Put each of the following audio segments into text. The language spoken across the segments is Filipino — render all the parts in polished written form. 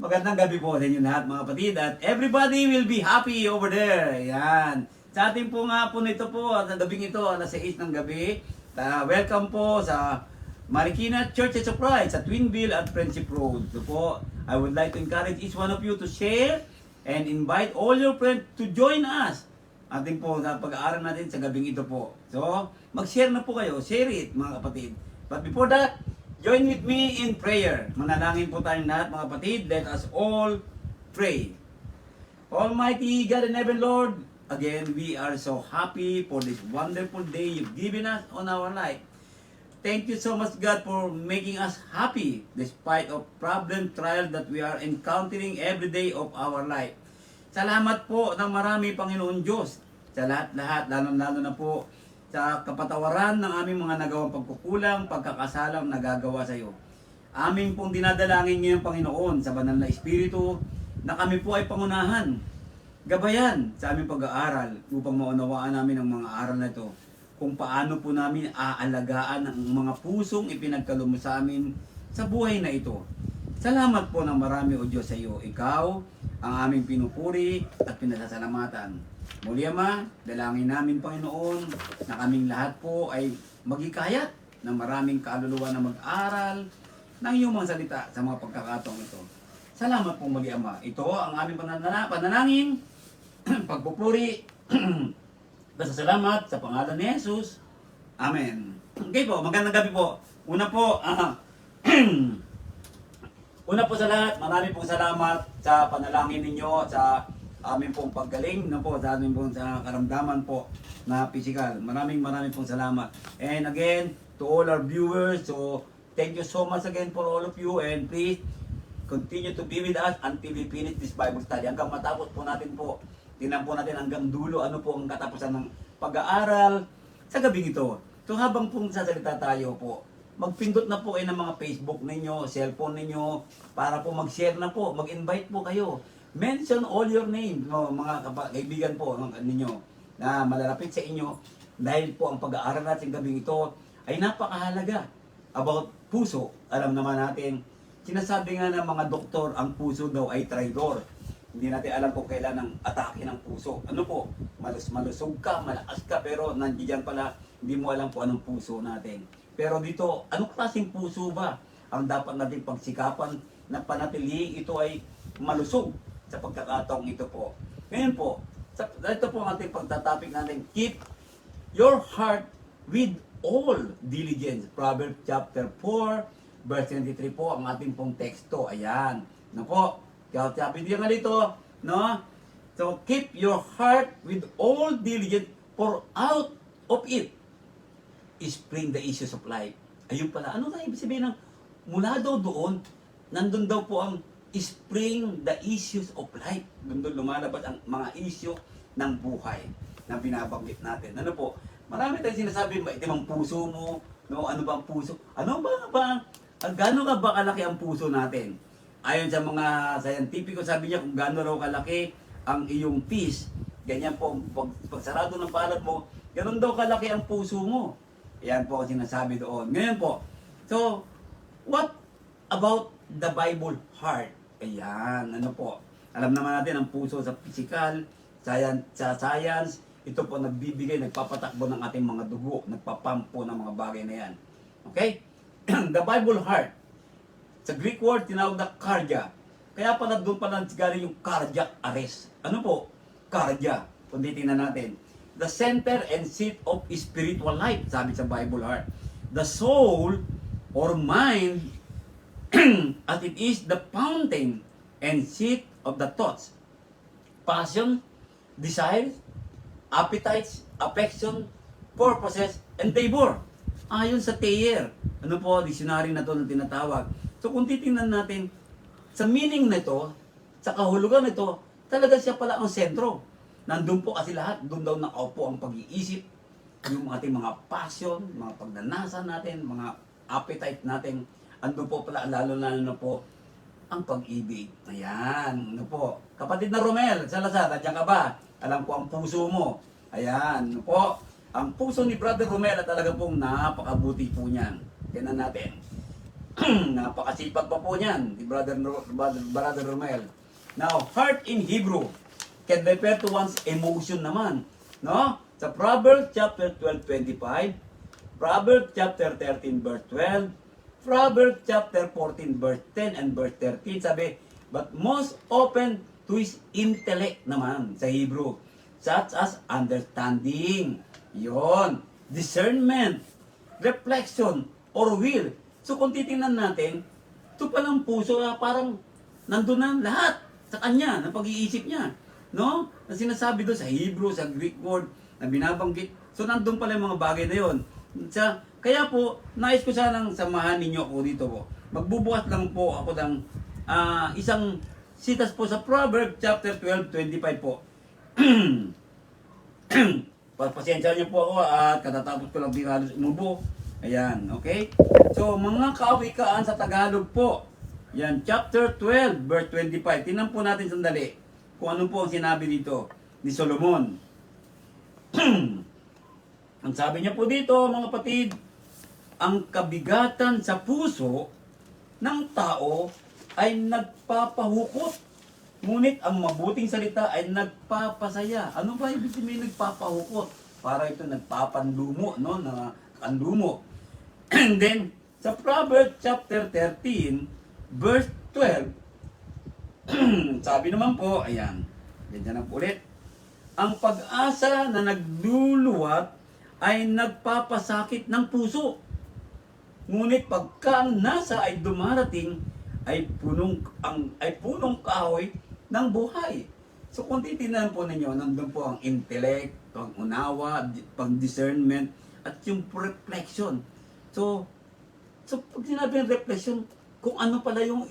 Magandang gabi po sa inyo lahat mga kapatid at everybody will be happy over there. Yan. Sa ating po nga po nito po, sa gabing ito, alas 6 ng gabi. Welcome po sa Marikina Church of Christ sa Twinville at Friendship Road. So po, I would like to encourage each one of you to share and invite all your friends to join us. Ating po sa pag-aaral natin sa gabing ito po. So, mag-share na po kayo. Share it mga kapatid. But before that, join with me in prayer. Manalangin po tayong lahat mga kapatid. Let us all pray. Almighty God and heaven Lord, again we are so happy for this wonderful day you've given us on our life. Thank you so much God for making us happy despite of problem, trial that we are encountering every day of our life. Salamat po ng marami Panginoon Diyos sa lahat-lahat, lalo-lalo na po sa kapatawaran ng aming mga nagawang pagkukulang, pagkakasalang nagagawa sa iyo. Aming pong dinadalangin ngayon Panginoon sa banal na Espiritu na kami po ay pangunahan, gabayan sa aming pag-aaral upang maunawaan namin ang mga aral na ito. Kung paano po namin aalagaan ang mga pusong ipinagkaloob mo sa amin sa buhay na ito. Salamat po ng marami o Diyos sa iyo. Ikaw ang aming pinupuri at pinasasalamatan. Muli Ama, dalangin namin Panginoon na kaming lahat po ay magikayat ng maraming kaluluwa na mag-aral ng iyong mga salita sa mga pagkakataong ito. Salamat po muli Ama. Ito ang aming pananalangin, pagpupuri, pasasalamat sa pangalan ni Jesus. Amen. Okay po, magandang gabi po. Una po sa lahat, marami pong salamat sa panalangin ninyo, sa aming pong paggaling na po, sa aming pong sa karamdaman po na physical. Maraming pong salamat. And again, to all our viewers, so thank you so much again for all of you and please continue to be with us until we finish this Bible study. Hanggang matapos po natin po, tingnan po natin hanggang dulo ano po ang katapusan ng pag-aaral sa gabing ito. So habang pong sasalita tayo po, magpindot na po kayo ng mga Facebook ninyo, cellphone ninyo, para po mag-share na po, mag-invite po kayo. Mention all your name, no, mga kaibigan po ninyo na malalapit sa inyo dahil po ang pag-aaral natin gabing ito ay napakahalaga about puso. Alam naman natin, sinasabi nga ng mga doktor, ang puso daw ay traidor. Hindi natin alam kung kailan ang atake ng puso. Ano po, malusog ka, malakas ka, pero nandiyan pala, hindi mo alam kung anong puso natin. Pero dito, anong klaseng puso ba ang dapat natin pagsikapan na panatilihin ito ay malusog sa pagkakataong ito po. Ngayon po, ito po ang ating pagtatapik natin, keep your heart with all diligence. Proverbs chapter 4, verse 23 po ang ating pong teksto. Ayan. Na po, sabi niya nga dito, no? So, keep your heart with all diligence, for out of it spring the issues of life. Ayun pala. Ano nga ibig sabihin ng mula daw doon, nandun daw po ang spring the issues of life. Doon lumalabas ang mga issue ng buhay na binabanggit natin. Ano po? Marami tayong sinasabi, maitim ang puso mo, no? Ano ba ang puso? Ano ba? Gaano ka ba kalaki ang puso natin? Ayon sa mga scientifico, sabi niya kung gaano raw kalaki ang iyong peace, ganyan po, pag sarado ng palad mo, ganoon daw kalaki ang puso mo. Yan po ang sinasabi doon. Ngayon po, so, what about the Bible heart? Ayan, ano po. Alam naman natin ang puso sa physical, sa science, ito po nagbibigay, nagpapatakbo ng ating mga dugo, nagpapump po ng mga bagay na yan. Okay? The Bible heart. Sa Greek word, tinawag na cardia. Kaya pala doon pala galing yung cardiac arrest. Ano po? Cardia. Kung titingnan natin. The center and seat of spiritual life, sabi sa Bible heart. The soul or mind, as it is the fountain and seat of the thoughts, passion, desires, appetites, affection, purposes, and labor. Ayon sa Thayer. Ano po, dictionary na to na tinatawag. So kung titingnan natin, sa meaning nito, sa kahulugan nito, talaga siya pala ang sentro. Nandun po kasi lahat, doon daw nakaupo ang pag-iisip, yung ating mga passion, mga pagnanasa natin, mga appetite natin, andun po pala, lalo na po, ang pag-ibig. Ayan, ano po. Kapatid na Romel, Salazar, nandiyan ka ba? Alam ko ang puso mo. Ayan, ano po. Ang puso ni Brother Romel, talaga pong napakabuti po niyan. Tingnan natin. Napakasipag pa po niyan, ni Brother Romel. Now, heart in Hebrew can refer to one's emotion naman. No? Sa Proverbs chapter 12:25, Proverbs chapter 13 verse 12, Proverbs chapter 14 verse 10 and verse 13, sabi, but most often to his intellect naman sa Hebrew, such as understanding, yon, discernment, reflection, or will. So kung titingnan natin, ito palang puso, parang nandun na lahat sa kanya, ng pag-iisip niya. No? Na sinasabi doon sa Hebrew, sa Greek word, na binabanggit. So nandun pala yung mga bagay na yon. Kaya po, nais ko sanang samahan ninyo ako dito po. Magbubukas lang po ako ng isang sitas po sa Proverbs chapter 12:25 po. Pasensya niyo po ako at katatapos ko lang di halos umubo. Ayan, okay? So, mga kawikaan sa Tagalog po. Yan, chapter 12, verse 25. Tingnan po natin sandali kung ano po ang sinabi dito ni Solomon. Ang sabi niya po dito, mga kapatid, ang kabigatan sa puso ng tao ay nagpapahukot. Ngunit ang mabuting salita ay nagpapasaya. Ano ba ibig sabihin nagpapahukot? Para ito nagpapanlumo, no? Na kanlumo. And then, sa Proverbs chapter 13, verse 12, sabi naman po, ayan, ganyan na po ulit, ang pag-asa na nagluluwat ay nagpapasakit ng puso. Ngunit pagka ang nasa ay dumarating, ay punong kahoy ng buhay. So kung titignan po ninyo, nandun po ang intellect, pag-unawa, pag-discernment, at yung reflection. So pag sinabi ng reflection, kung ano pala yung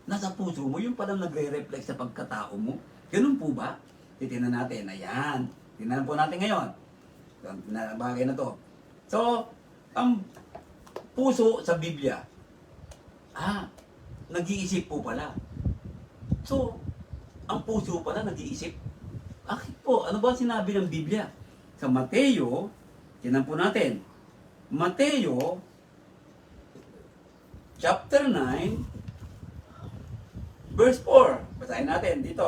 nasa puso mo, yung pala nagre-reflect sa pagkatao mo. Ganun po ba? Titignan natin. Ayan. Tingnan po natin ngayon. Na bagay na to. So, ang puso sa Biblia, nag-iisip po pala. So, ang puso pala nag-iisip. Bakit po? Ano ba sinabi ng Biblia? Sa Mateo, tingnan po natin. Mateo, chapter 9, verse 4. Basahin natin dito.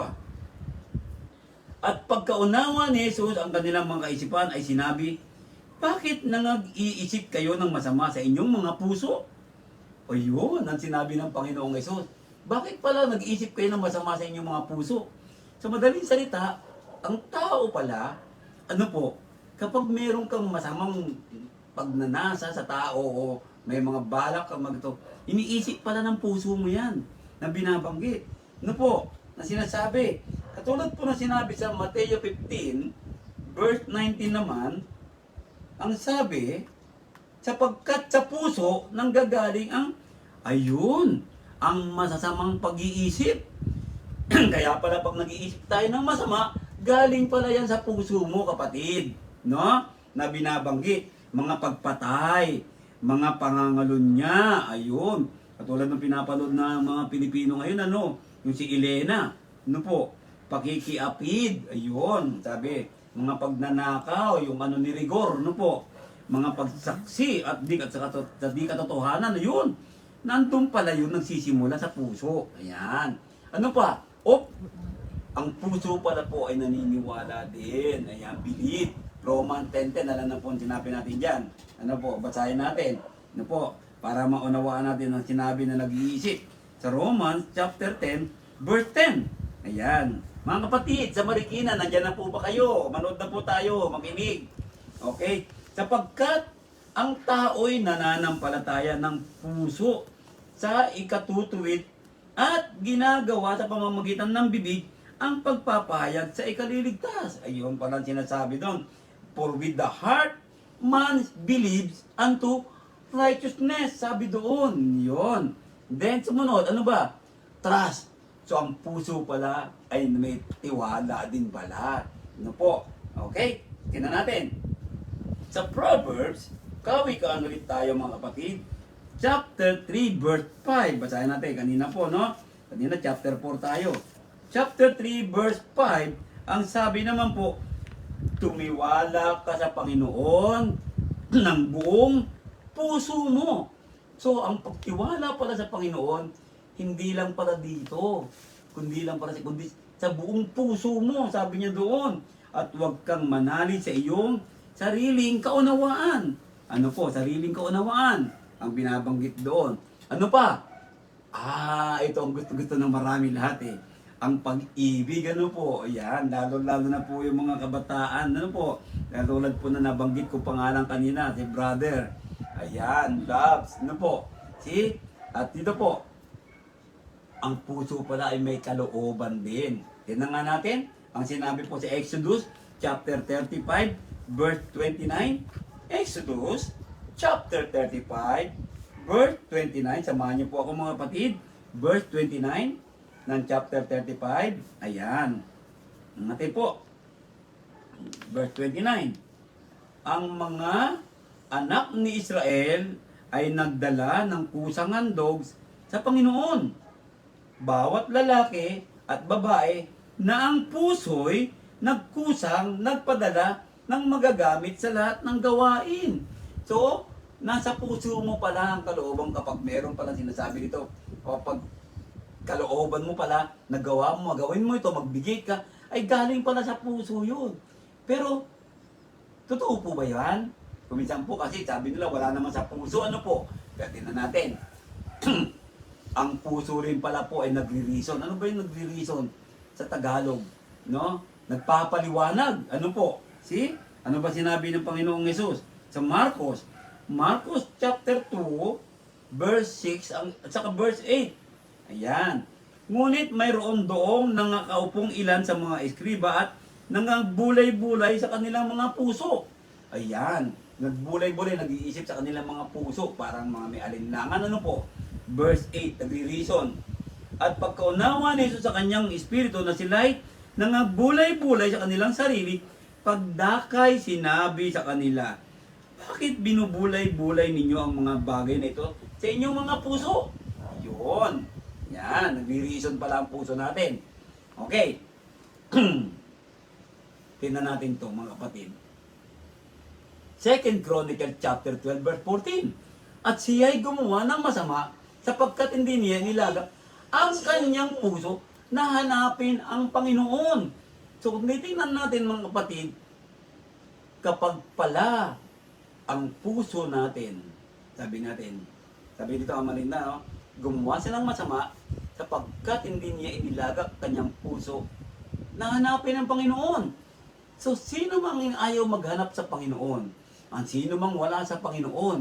At pagkaunawa ni Jesus ang kanilang mga kaisipan ay sinabi, bakit nag-iisip kayo ng masama sa inyong mga puso? O yun, ang sinabi ng Panginoong Jesus. Bakit pala nag-iisip kayo ng masama sa inyong mga puso? Sa madaling salita, ang tao pala, ano po, kapag meron kang masamang pagnanasa sa tao o may mga balak kang magto, iniisip pala ng puso mo yan na binabanggit. Ano po, na sinasabi. Katulad po na sinabi sa Mateo 15, verse 19 naman, ang sabi, sapagkat sa puso nanggagaling ang, ayun, ang masasamang pag-iisip. Kaya pala pag nag-iisip tayo ng masama, galing pala yan sa puso mo, kapatid. No? Na binabanggit, mga pagpatay, mga pangangalunya, ayun. Katulad ng pinapanood na mga Pilipino ngayon, ano? Yung si Elena, ano po? Pakikiapid, ayun, sabi, mga pagnanakaw, yung ano ni Rigor, ano po? Mga pagsaksi at di katotohanan, ayun. Nandun pala yun, nagsisimula sa puso. Ayan. Ano pa? Ang puso pala po ay naniniwala din. Ayan, believe. Roman 10:10, alam na po ang sinabi natin dyan. Ano po, basahin natin. Ano po, para maunawaan natin ang sinabi na nag-iisip. Sa Romans chapter 10, verse 10. Ayan. Mga kapatid, sa Marikina, nandyan na po ba kayo? Manood na po tayo, makinig. Okay? Sapagkat ang tao'y nananampalataya ng puso sa ikatutuwid at ginagawa sa pamamagitan ng bibig ang pagpapahayag sa ikaliligtas. Ayun pala sinasabi doon. For with the heart, man believes unto righteousness. Sabi doon. Yun. Then sumunod, ano ba? Trust. So ang puso pala ay may tiwala din pala. Ano po? Okay? Tingnan natin. Sa Proverbs, kawikaan ulit tayo mga kapatid. Chapter 3, verse 5. Basahin natin. Kanina po, no? Kanina, chapter 4 tayo. Chapter 3, verse 5. Ang sabi naman po, tumiwala ka sa Panginoon ng buong puso mo. So, ang pagtiwala pala sa Panginoon, hindi lang para dito, kundi sa buong puso mo, sabi niya doon. At huwag kang manalig sa iyong sariling kaunawaan. Ano po, sariling kaunawaan ang binabanggit doon. Ano pa? Ito ang gusto ng marami lahat eh. Ang pag-ibig, ano po, ayan, lalo-lalo na po yung mga kabataan, ano po, katulad po na nabanggit ko pangalan kanina, si brother, ayan, loves, ano po, see, at dito po, ang puso pala ay may kalooban din. Tingnan nga natin, ang sinabi po sa Exodus, chapter 35, verse 29, Exodus, chapter 35, verse 29, samahan niyo po ako mga kapatid, verse 29, ng chapter 35. Ayan. Natin po. Verse 29. Ang mga anak ni Israel ay nagdala ng kusang handog sa Panginoon. Bawat lalaki at babae na ang puso'y nagkusang nagpadala ng magagamit sa lahat ng gawain. So, nasa puso mo pala ang kalooban kapag meron pala sinasabi dito. Kapag kalooban mo pala, nagawa mo, magawin mo ito, magbigay ka, ay galing pala sa puso yun. Pero, totoo po ba yan? Kuminsan po kasi sabi nila wala naman sa puso, ano po? Kaya tingnan natin. Ang puso rin pala po ay nagre-reason. Ano ba yung nagre-reason sa Tagalog? No? Nagpapaliwanag. Ano po? See? Ano ba sinabi ng Panginoong Yesus? Sa Marcos. Marcos chapter 2, verse 6, at saka verse 8. Ayan. Ngunit mayroon doong nangakaupong ilan sa mga eskriba at nangagbulay-bulay sa kanilang mga puso. Ayan. Nagbulay-bulay, nag-iisip sa kanilang mga puso. Parang mga may alinlangan. Ano po? Verse 8, nagre-reason. At pagkaunawa ni Jesus sa kanyang espiritu na sila'y nangagbulay-bulay sa kanilang sarili, pagdakay sinabi sa kanila, bakit binubulay-bulay ninyo ang mga bagay na ito sa inyong mga puso? Yun. Yan, nagre-reason pala ang puso natin. Okay. Tingnan natin to mga kapatid. 2 Chronicle chapter 12 verse 14. At siya'y gumawa ng masama sapagkat hindi niya nilagak ang kanyang puso na hanapin ang Panginoon. So kung titingnan natin mga kapatid, kapag pala ang puso natin, sabi dito ang Malinda, no? Gumawa silang masama sapagkat hindi niya inilagak kanyang puso na hanapin ang Panginoon. So, sino mang ayaw maghanap sa Panginoon, ang sino mang wala sa Panginoon,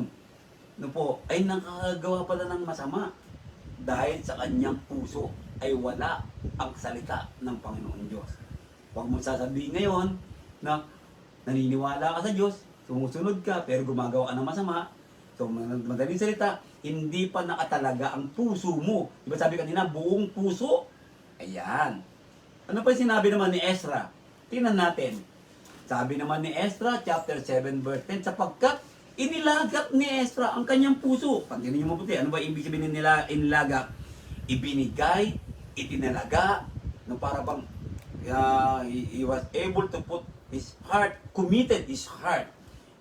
no po, ay nakagawa pala ng masama dahil sa kanyang puso ay wala ang salita ng Panginoon Diyos. Huwag mo sasabihin ngayon na naniniwala ka sa Diyos, sumusunod ka, pero gumagawa ka ng masama. So, madaling salita, hindi pa nakatalaga ang puso mo. Diba sabi kanina, buong puso? Ayan. Ano pa yung sinabi naman ni Ezra? Tingnan natin. Sabi naman ni Ezra, chapter 7, verse 10, sapagkat inilagak ni Ezra ang kanyang puso. Pagkinin niyo mabuti, ano ba ibig sabihin nila inilagak? Ibinigay, itinalaga, no, para bang he was able to put his heart, committed his heart,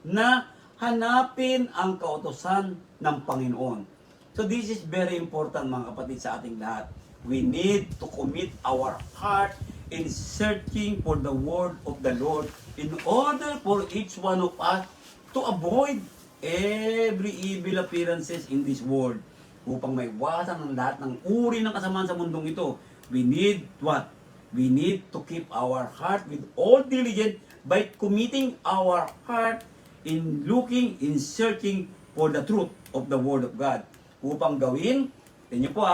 na hanapin ang kautusan ng Panginoon. So this is very important mga kapatid sa ating lahat. We need to commit our heart in searching for the word of the Lord in order for each one of us to avoid every evil appearances in this world. Upang maiwasan ang lahat ng uri ng kasamaan sa mundong ito, we need what? We need to keep our heart with all diligence by committing our heart in looking, in searching for the truth of the Word of God. Upang gawin, tingnan po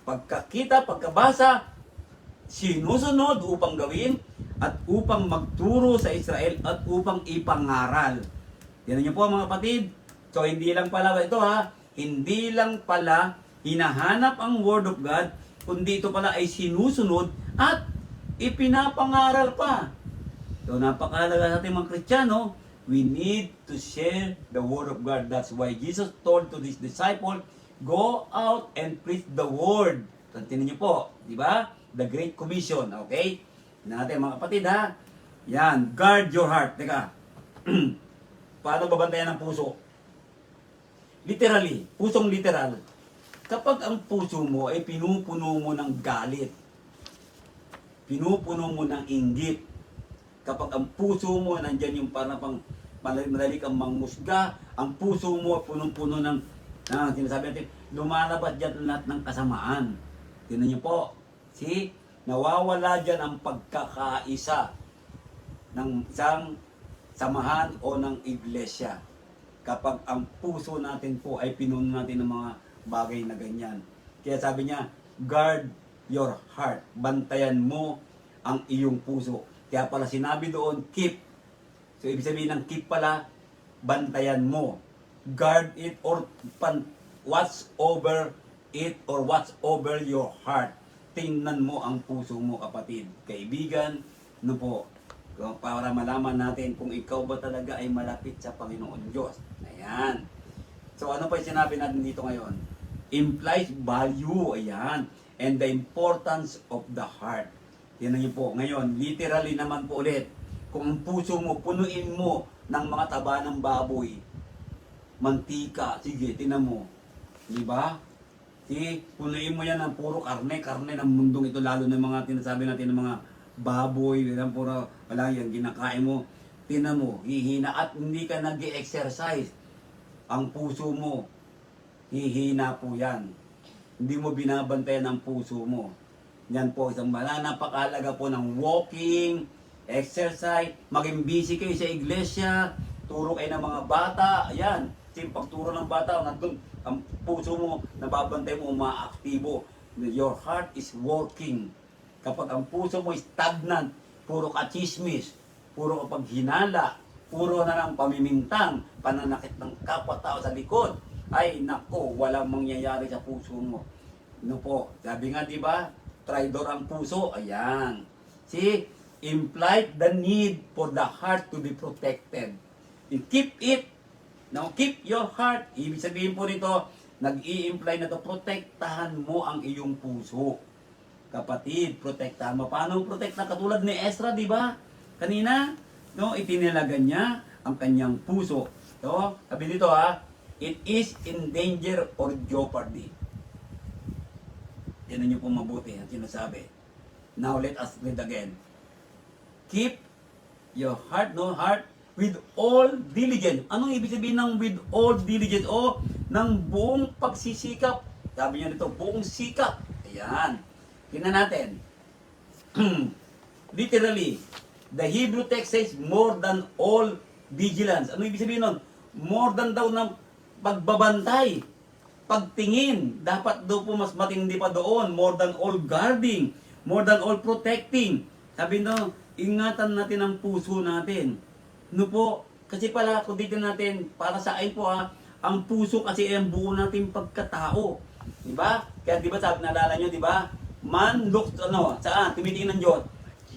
pagkakita, pagkabasa, sinusunod upang gawin, at upang magturo sa Israel, at upang ipangaral. Tingnan niyo po mga kapatid. So hindi lang pala ito hindi lang pala hinahanap ang Word of God, kundi ito pala ay sinusunod at ipinapangaral pa. So napakahalaga sa ating mga Kristiyano, we need to share the Word of God. That's why Jesus told to His disciples, go out and preach the Word. Tantinin niyo po, di ba? The Great Commission, okay? Natin mga kapatid Yan, guard your heart. Teka, paano babantayan ang puso? literally, pusong literal, kapag ang puso mo ay pinupuno mo ng galit, pinupuno mo ng inggit, kapag ang puso mo nandyan yung parang pang madali kang mangmusga, ang puso mo punong-puno ng sinasabi natin, lumalabas dyan lahat ng kasamaan. Tingnan niyo po, see, nawawala dyan ang pagkakaisa ng isang samahan o ng iglesia. Kapag ang puso natin po ay pinuno natin ng mga bagay na ganyan. Kaya sabi niya, guard your heart. Bantayan mo ang iyong puso. Kaya pala sinabi doon, keep. So ibig sabihin ng keep pala, bantayan mo. Guard it or watch over it or watch over your heart. Tingnan mo ang puso mo, kapatid. Kaibigan, no po, para malaman natin kung ikaw ba talaga ay malapit sa Panginoon Diyos. Ayan. So ano pa yung sinabi natin dito ngayon? Implies value, ayan. And the importance of the heart. Yan na yun po. Ngayon, literally naman po ulit, kung ang puso mo, punuin mo ng mga taba ng baboy, mantika, sige, tinan mo. Di ba? See, punuin mo yan ng puro karne ng mundong ito, lalo ng mga tinasabi natin ng mga baboy, yan, puro, wala yan, ginakain mo. Tinan mo, hihina at hindi ka nag-exercise. Ang puso mo, hihina po yan. Hindi mo binabantayan ang puso mo. Yan po, isang napakahalaga po ng walking, exercise, maging busy kayo sa iglesia, turo kayo ng mga bata, ayan. Yung pagturo ng bata, nandun, ang puso mo, nababantay mo, umaaktibo. Your heart is working. Kapag ang puso mo is stagnant, puro kachismis, puro kapaghinala, puro na lang pamimintang, pananakit ng kapwa-tao sa likod, ay nako, walang mangyayari sa puso mo. Ano po, sabi nga, di ba, traidor ang puso, ayan. See, implied the need for the heart to be protected. You keep it. Now, keep your heart. Ibig sabihin po nito, nag-i-imply na to, protektahan mo ang iyong puso. Kapatid, protektahan mo. Paano protektahan? Katulad ni Ezra, di ba? Kanina, no, itinilagan niya ang kanyang puso. So, sabi dito it is in danger or jeopardy. Tinan niyo po mabuti ang sinasabi. Now, let us read again. Keep your heart, with all diligence. Anong ibig sabihin ng with all diligence? O, ng buong pagsisikap. Sabi niya dito, buong sikap. Ayan. Tingnan natin. Literally, the Hebrew text says more than all vigilance. Ano ibig sabihin nun? More than daw ng pagbabantay, pagtingin. Dapat daw po mas matindi pa doon. More than all guarding, more than all protecting. Sabi nyo, ingatan natin ang puso natin. No po, kasi pala kung dito natin, para sa akin po ang puso kasi ay ang buo nating pagkatao. Diba? Kaya diba sabi, naalala nyo, diba? Man looks, saan? Tumitingin ng Diyos.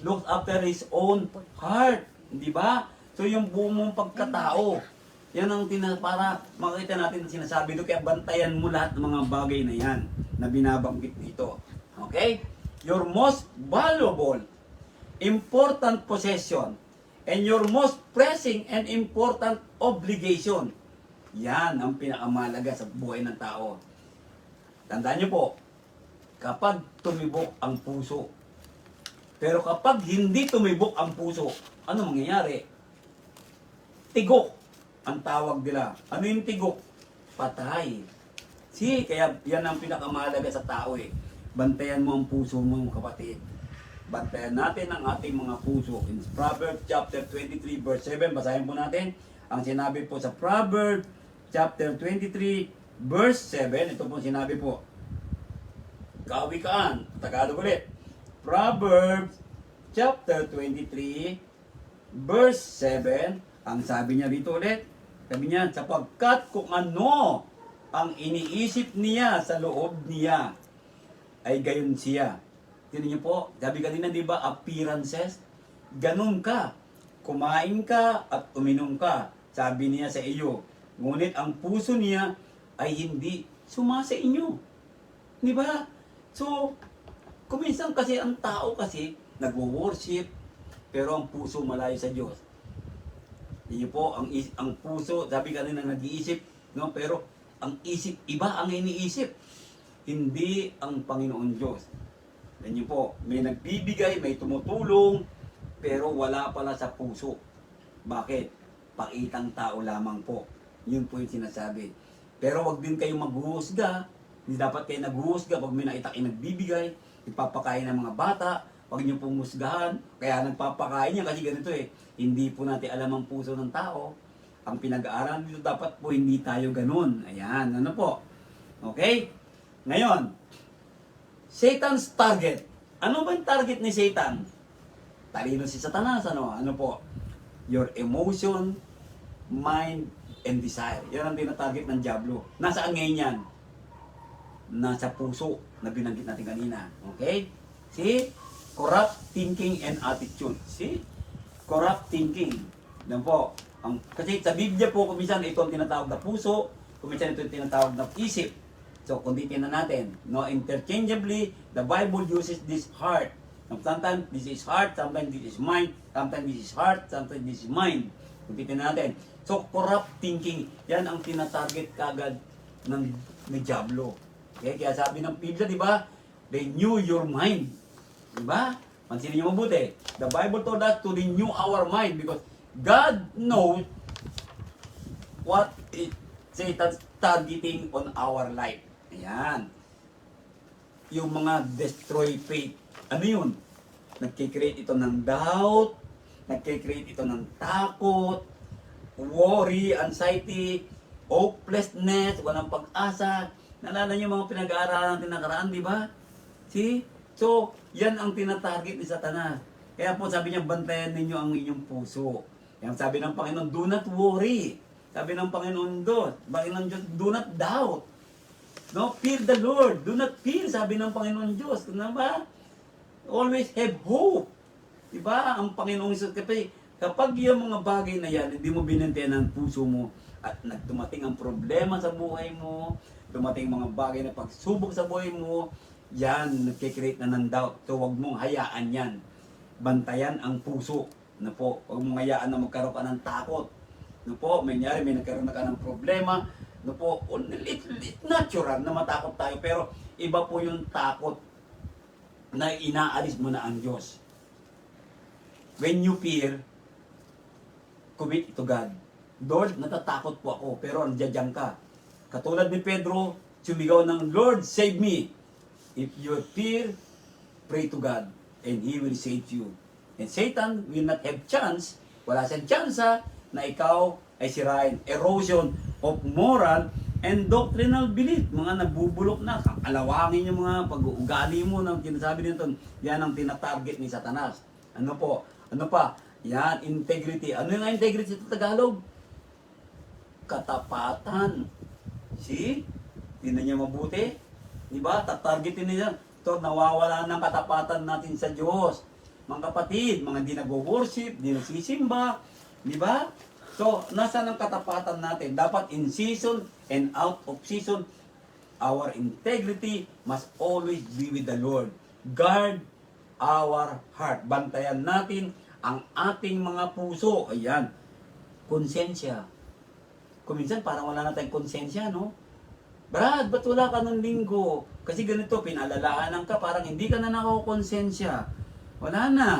Looks after his own heart. Diba? So yung buo mong pagkatao, yan ang para makita natin sinasabi doon. Kaya bantayan mo lahat ng mga bagay na yan na binabanggit dito. Okay? Your most valuable, important possession, and your most pressing and important obligation. Yan ang pinakamalaga sa buhay ng tao. Tandaan niyo po, kapag tumibok ang puso, pero kapag hindi tumibok ang puso, ano mangyayari? Tigok ang tawag nila. Ano yung tigok? Patay. Kaya yan ang pinakamahalaga sa tao eh. Bantayan mo ang puso mo, kapatid. Bantayan natin ang ating mga puso. In Proverbs chapter 23 verse 7, basahin po natin ang sinabi po sa Proverbs chapter 23 verse 7. Ito po sinabi po. Kawikaan, Tagalog ulit. Proverbs chapter 23 verse 7. Ang sabi niya dito ulit, sabi niya, sapagkat kung ano ang iniisip niya sa loob niya, ay gayon siya. Tingnan niyo po, sabi kanina, di ba, appearances, ganun ka. Kumain ka at uminom ka, sabi niya sa iyo. Ngunit ang puso niya ay hindi sumasa inyo. Di ba? So, kuminsan kasi ang tao kasi nagwo-worship, pero ang puso malayo sa Diyos. Hindi po, ang puso, sabi kanina nag-iisip, no? Pero ang isip, iba ang iniisip. Hindi ang Panginoon Diyos. Ganyan po, may nagbibigay, may tumutulong, pero wala pala sa puso. Bakit? Pakitang tao lamang po. Yun po yung sinasabi. Pero wag din kayong maghuhusga. Hindi dapat kayo naghuhusga pag may nakita kayo nagbibigay, ipapakain ng mga bata, wag niyo pong husgahan. Kaya nagpapakain niya kasi ganito eh. Hindi po natin alam ang puso ng tao. Ang pinag-aaral dito dapat po hindi tayo ganun. Ayan, ano po? Okay? Ngayon, Satan's target. Ano ba yung target ni Satan? Talino si Satanas, ano? Ano po? Your emotion, mind, and desire. Yan ang tinatarget ng Diablo. Nasaan ngayon yan? Nasa puso na binanggit natin kanina. Okay? See? Corrupt thinking and attitude. See? Corrupt thinking. Yan po. Kasi sa Biblia po, kuminsan ito ang tinatawag na puso, kuminsan ito ang tinatawag na isip. So, kung titignan natin, no, interchangeably, the Bible uses this heart. Sometimes this is heart, sometimes this is mind, sometimes this is heart, sometimes this is mind. Kung titignan natin. So, corrupt thinking, yan ang tinatarget kagad ng Diablo. Okay? Kaya sabi ng Biblia, di ba? Renew your mind. Di ba? Pansinin niyo mabuti. The Bible told us to renew our mind because God knows what is Satan's targeting on our life. Ayan. Yung mga destroy faith. Ano yun? Nagkikreate ito ng doubt, nagkikreate ito ng takot, worry, anxiety, hopelessness, walang pag-asa. Naalala niyo mga pinag-aaralan natin nakaraan, di ba? See? So, yan ang tinatarget ni Satanas. Kaya po sabi niya, bantayan ninyo ang inyong puso. Yan sabi ng Panginoon, do not worry. Sabi ng Panginoon Diyos, do not doubt. No, fear the Lord. Do not fear, sabi ng Panginoon Diyos. Ano ba? Always have hope. Diba? Ang Panginoong Isus, kapag yung mga bagay na yan, hindi mo binantayan ang puso mo at nagtumating ang problema sa buhay mo, dumating mga bagay na pagsubok sa buhay mo, yan, nagkikreate na ng doubt. So, huwag mong hayaan yan. Bantayan ang puso. Ano po? Huwag mong hayaan na magkaroon ka ng takot. Ano po? May nagkaroon ka ng problema. Ano po? It's natural na matakot tayo. Pero, iba po yung takot na inaalis mo na ang Diyos. When you fear, commit to God. Lord, natatakot po ako, pero nandiyan ka. Katulad ni Pedro, sumigaw ng, Lord, save me. If you fear, pray to God, and He will save you. And Satan will not have chance, wala siyang tsansa na ikaw ay sirain. Erosion of moral and doctrinal belief. Mga nabubulok na, alawangin yung mga pag-uugali mo ng sinasabi nito. Yan ang tinatarget ni Satanas. Ano po? Ano pa? Yan, integrity. Ano yung integrity sa Tagalog? Katapatan. See? Tingnan niya mabuti. Diba? Tatargetin niya. Ito, nawawala ng katapatan natin sa Diyos. Mga kapatid, mga hindi nag-worship, hindi nagsisimba. Diba? So, nasa ng katapatan natin? Dapat in season and out of season, our integrity must always be with the Lord. Guard our heart. Bantayan natin ang ating mga puso. Ayan. Konsensya. Kuminsan parang wala na tayong konsensya, no? Brad, ba't wala ka ng linggo? Kasi ganito, pinalalahanan ka, parang hindi ka na nakakonsensya. Wala na.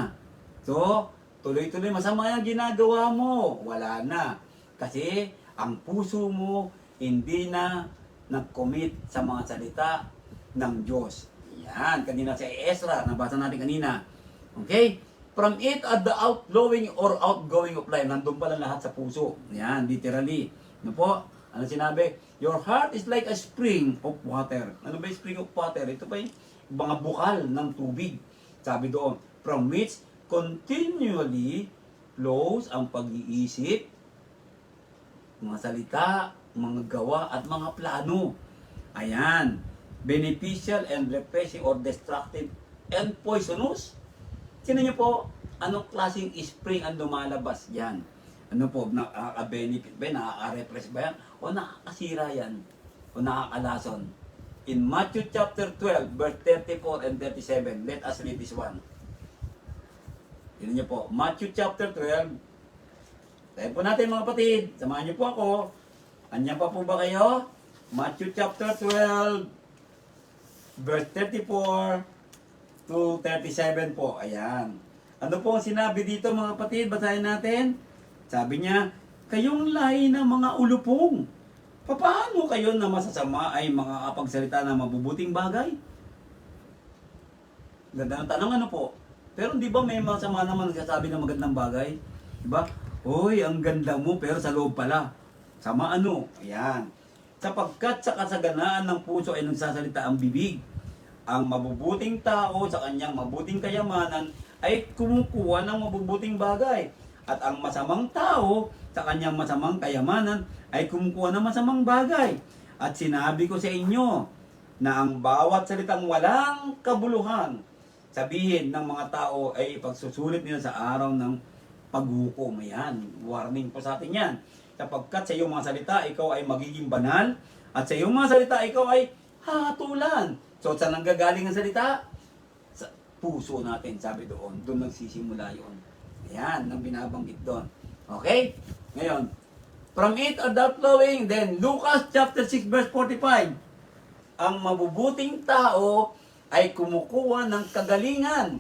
So, tuloy-tuloy, masama yung ginagawa mo. Wala na. Kasi, ang puso mo, hindi na nag-commit sa mga salita ng Diyos. Yan, kanina sa Ezra, nabasa natin kanina. Okay? From it at the outflowing or outgoing of life. Nandun pala lahat sa puso. Yan, literally. Ano po? Ano sinabi? Your heart is like a spring of water. Ano ba yung spring of water? Ito pa yung mga bukal ng tubig. Sabi doon, from which continually flows ang pag-iisip, mga salita, mga gawa, at mga plano. Ayan. Beneficial and repulsive or destructive and poisonous. Sino nyo po, anong klaseng spring ang lumalabas yan? Ano po, nakaka-benefit ba yan? Nakaka-repress ba yan? O nakakasira yan? O nakakalason? In Matthew chapter 12, verse 34 and 37, let us read this one. Tignan niyo po, Matthew chapter 12. Tayo po natin mga kapatid, samahan niyo po ako. Andiyan pa po ba kayo? Matthew chapter 12, verse 34 to 37 po. Ayan. Ano po ang sinabi dito mga kapatid? Basahin natin. Sabi niya, kayong lahi ng mga ulupong. Paano kayo na masasama ay makakapagsalita ng mabubuting bagay? Ganda ng tanong ano po? Pero di ba may masama naman nagsasabi ng magandang bagay? Di ba? Hoy, ang ganda mo pero sa loob pala. Sama ano? Ayan. Sapagkat sa kasaganaan ng puso ay nagsasalita ang bibig. Ang mabubuting tao sa kanyang mabuting kayamanan ay kumukuha ng mabubuting bagay. At ang masamang tao sa kanyang masamang kayamanan ay kumukuha ng masamang bagay. At sinabi ko sa inyo na ang bawat salitang walang kabuluhan sabihin ng mga tao ay pagsusulit nila sa araw ng paghukom. Ayan, warning po sa atin yan. Sapagkat sa iyong mga salita, ikaw ay magiging banal. At sa iyong mga salita, ikaw ay hatulan. So, saan nanggagaling ang salita? Sa puso natin, sabi doon. Doon nagsisimula yun. Ayan, ang binabanggit doon. Okay? Ngayon, from it are thou flowing, then Lucas chapter 6 verse 45. Ang mabubuting tao ay kumukuha ng kagalingan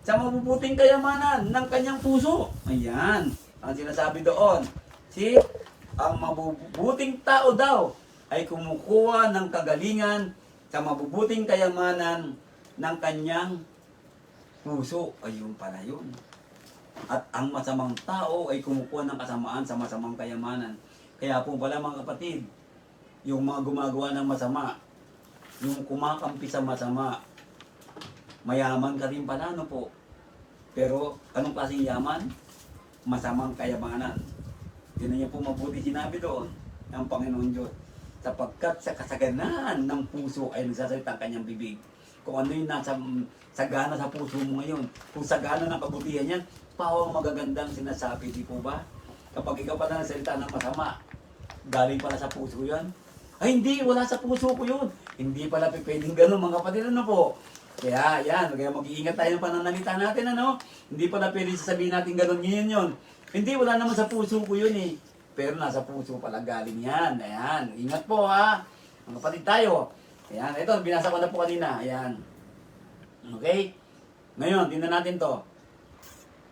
sa mabubuting kayamanan ng kanyang puso. Ayan, ang sinasabi doon. See? Ang mabubuting tao daw ay kumukuha ng kagalingan sa mabubuting kayamanan ng kanyang puso. Ayun pala yun. At ang masamang tao ay kumukuha ng kasamaan sa masamang kayamanan. Kaya po pala mga kapatid, yung mga gumagawa ng masama, yung kumakampi sa masama, mayaman ka rin pala, no po. Pero anong klaseng yaman? Masamang kayamanan. Yun na niya po mabuti sinabi doon ng Panginoon Diyos. Sapagkat sa kasaganaan ng puso ay nagsasalita ang kanyang bibig. Kung ano yung nasa sagana sa puso mo ngayon, kung sagana ng kabutihan yan, pawang magagandang sinasabi, di po ba? Kapag ikaw pala nagsalita ng masama, galing pala sa puso yan. Ay hindi, wala sa puso ko yun. Hindi pala pwedeng gano'n mga kapatid, ano po? Kaya yan, kaya mag-iingat tayo ng pananalita natin, ano? Hindi pala pwede sasabihin natin gano'n yun. Hindi, wala naman sa puso ko yun eh. Pero nasa puso pala galing yan. Ayan, ingat po ha. Mga kapatid tayo. Ayan, ito, binasa ko na po kanina. Ayan. Okay? Ngayon, tingnan natin to.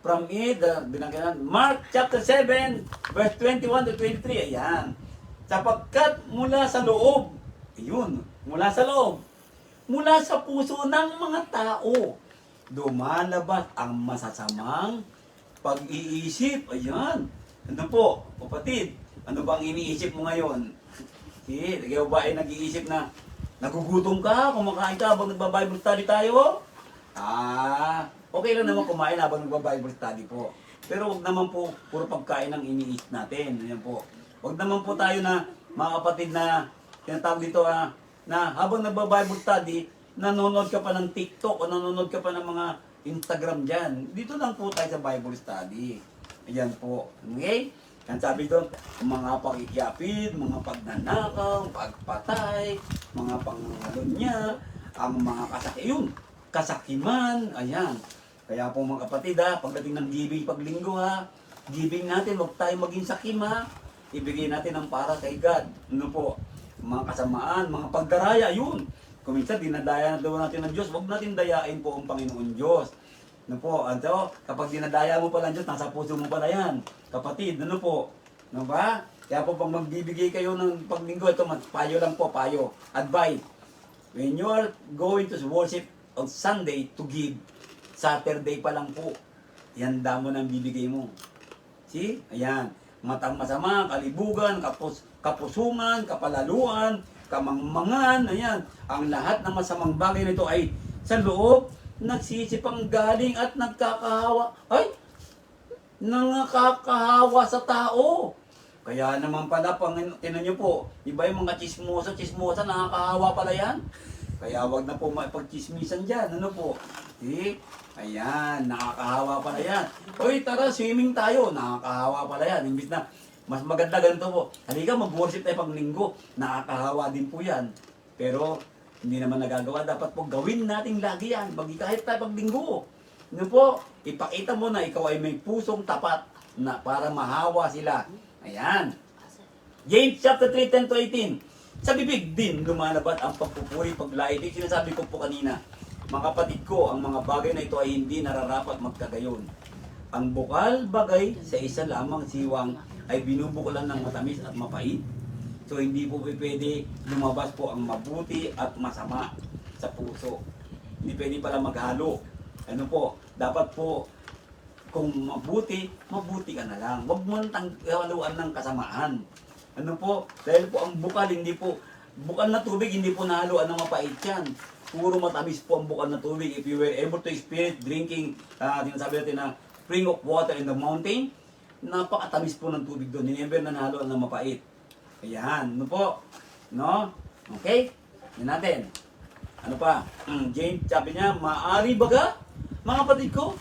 From it, binanggitan, Mark chapter 7, verse 21 to 23. Ayan. Sapagkat mula sa loob, ayun, mula sa loob, mula sa puso ng mga tao, dumalabas ang masasamang pag-iisip. Ayan. Ano po, kapatid? Ano bang iniisip mo ngayon? Ikaw ba ay nag-iisip na nagugutom ka, kumakain ka habang nagba-Bible study tayo? Okay lang naman kumain habang nagba-Bible study po. Pero wag naman po puro pagkain ang iniisip natin. Ayan po. Wag naman po tayo na, mga kapatid na, tinatawag dito na habang nagba-Bible study, nanonood ka pa ng TikTok o nanonood ka pa ng mga Instagram dyan. Dito lang po tayo sa Bible study. Ayan po. Okay? Yan sabi doon, mga pakikiapid, mga pagnanakaw, pagpatay, mga pangalunya, ang mga kasakiman, ayan. Kaya po mga kapatid pagdating ng giving paglinggo giving natin, huwag tayo maging sakim ibigay natin ang para kay God. Ano po? Mga kasamaan, mga pagdaraya, yun. Kung minsan dinadaya na daw natin ng Diyos, huwag natin dayain po ang Panginoon Diyos. Ano po? Ano? Kapag dinadaya mo pala ang Diyos, nasa puso mo pala yan. Kapatid, ano po? Ano ba? Kaya po pag magbibigay kayo ng paglinggo, ito payo lang po, payo. Advice. When you are going to worship on Sunday to give, Saturday pa lang po, ihanda mo ng bibigay mo. See? Ayan. Matang masama, kalibugan, kapusungan, kapalaluan, kamangmangan, ayan. Ang lahat ng masamang bagay nito ay sa loob, nagsisipang galing at nagkakahawa. Ay! Nakakahawa sa tao. Kaya naman pala, tinan nyo po, iba yung mga chismosa, nakakahawa pala yan. Kaya wag na po mapagchismisan dyan, ano po? Ayan, nakakahawa pala yan. Hoy, tara, swimming tayo. Nakakahawa pala yan. Imbis na, mas maganda ganito po. Halika, mag-worship tayo pag linggo. Nakakahawa din po yan. Pero, hindi naman nagagawa. Dapat po gawin natin lagi yan. Kahit tayo pag linggo. Ano po, ipakita mo na ikaw ay may pusong tapat na para mahawa sila. Ayan. James chapter 3, 10 to 18. Sa bibig din lumalabas ang pagpupuri, paglait. Yung sinasabi ko po kanina, mga kapatid ko, ang mga bagay na ito ay hindi nararapat magkagayon. Ang bukal bagay sa isa lamang siwang ay binubukulan ng matamis at mapait. So hindi po pwede lumabas po ang mabuti at masama sa puso. Hindi pwede pala maghalo. Ano po, dapat po kung mabuti, mabuti ka na lang. Huwag mo nang haluan ng kasamaan. Ano po, dahil po ang bukal, hindi po, bukal na tubig, hindi po nahaluan ng mapait yan. Puro matamis po ang bukal na tubig. If you were able to experience drinking, sinasabi natin na spring of water in the mountain, napakatamis po ng tubig doon. Never na nahaluan ng mapait. Ayan, ano po? No? Okay? Yan natin. Ano pa? James, sabi niya, maaari baga, mga kapatid ko,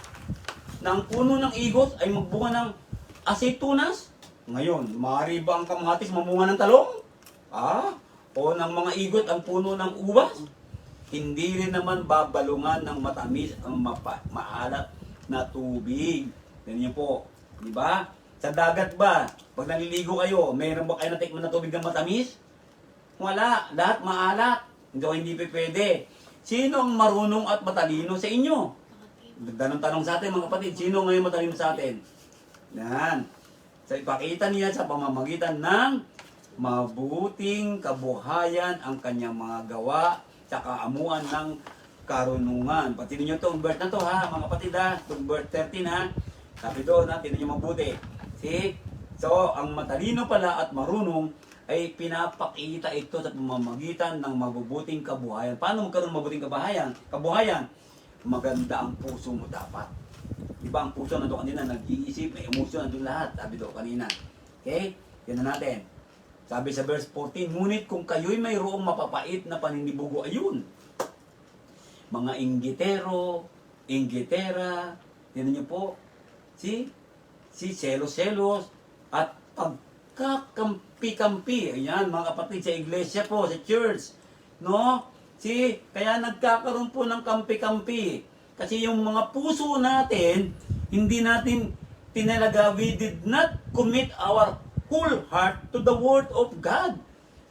na ang puno ng igos ay magbunga ng aceitunas? Ngayon, maaari ba ang kamatis mamunga ng talong? O ng mga igot ang puno ng ubas? Hindi rin naman babalungan ng matamis ang maalat na tubig. Ganyan po. Di ba? Sa dagat ba? Pag naliligo kayo, mayroon ba kayo natikman na tubig ng matamis? Wala. Lahat maalat. Hindi pwede. Sino ang marunong at matalino sa inyo? Ganun tanong sa atin mga kapatid. Sino ngayon matalino sa atin? Yan. So ipakita niya sa pamamagitan ng mabuting kabuhayan ang kanyang mga gawa sa kaamuan ng karunungan. Pati ninyo itong verse na to ha, mga kapatid ha. Itong verse 13 ha. Sabi doon ha, tinan nyo mabuti. See? So, ang matalino pala at marunong ay pinapakita ito sa pamamagitan ng mabubuting kabuhayan. Paano magkaroon ng mabuting kabuhayan? Maganda ang puso mo dapat. Diba ang puso nandun kanina, nag-iisip, may emosyon nandun lahat. Sabi doon kanina. Okay? Yan na natin. Sabi sa verse 14, ngunit kung kayo'y mayroong mapapait na paninibugo, ayun. Mga inggitera, tinan niyo po, si selos-selos, at pagkakampi-kampi. Ayan, mga kapatid, sa iglesia po, sa church. No? Kaya nagkakaroon po ng kampi-kampi. Kasi yung mga puso natin, hindi natin tinalaga, we did not commit our whole heart to the Word of God.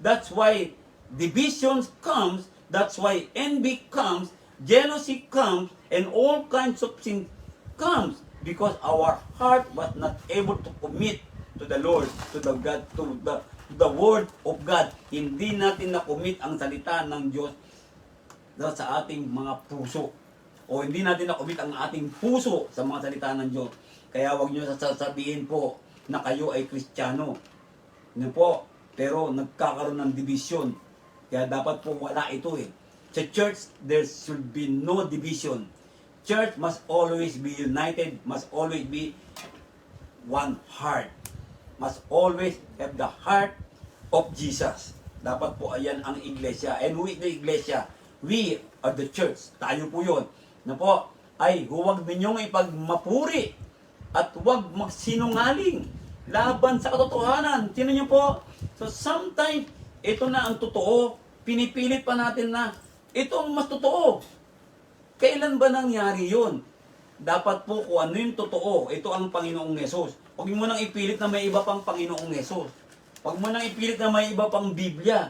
That's why divisions comes, that's why envy comes, jealousy comes, and all kinds of sin comes. Because our heart was not able to commit to the Lord, to the God, to the Word of God. Hindi natin na-commit ang salita ng Diyos sa ating mga puso. O hindi natin na-commit ang ating puso sa mga salita ng Diyos. Kaya huwag nyo sasabihin po na kayo ay Kristiyano. Ano po? Pero nagkakaroon ng division. Kaya dapat po wala ito eh. Sa church, there should be no division. Church must always be united, must always be one heart. Must always have the heart of Jesus. Dapat po ayan ang iglesia. And who is the iglesia? We are the church. Tayo po yun. Na po, ay huwag ninyong ipagmapuri at huwag magsinungaling laban sa katotohanan. Sino niyo po? So sometimes, ito na ang totoo. Pinipilit pa natin na ito ang mas totoo. Kailan ba nangyari yun? Dapat po kung ano yung totoo, ito ang Panginoong Yesus. Huwag mo nang ipilit na may iba pang Panginoong Yesus. Huwag mo nang ipilit na may iba pang Biblia.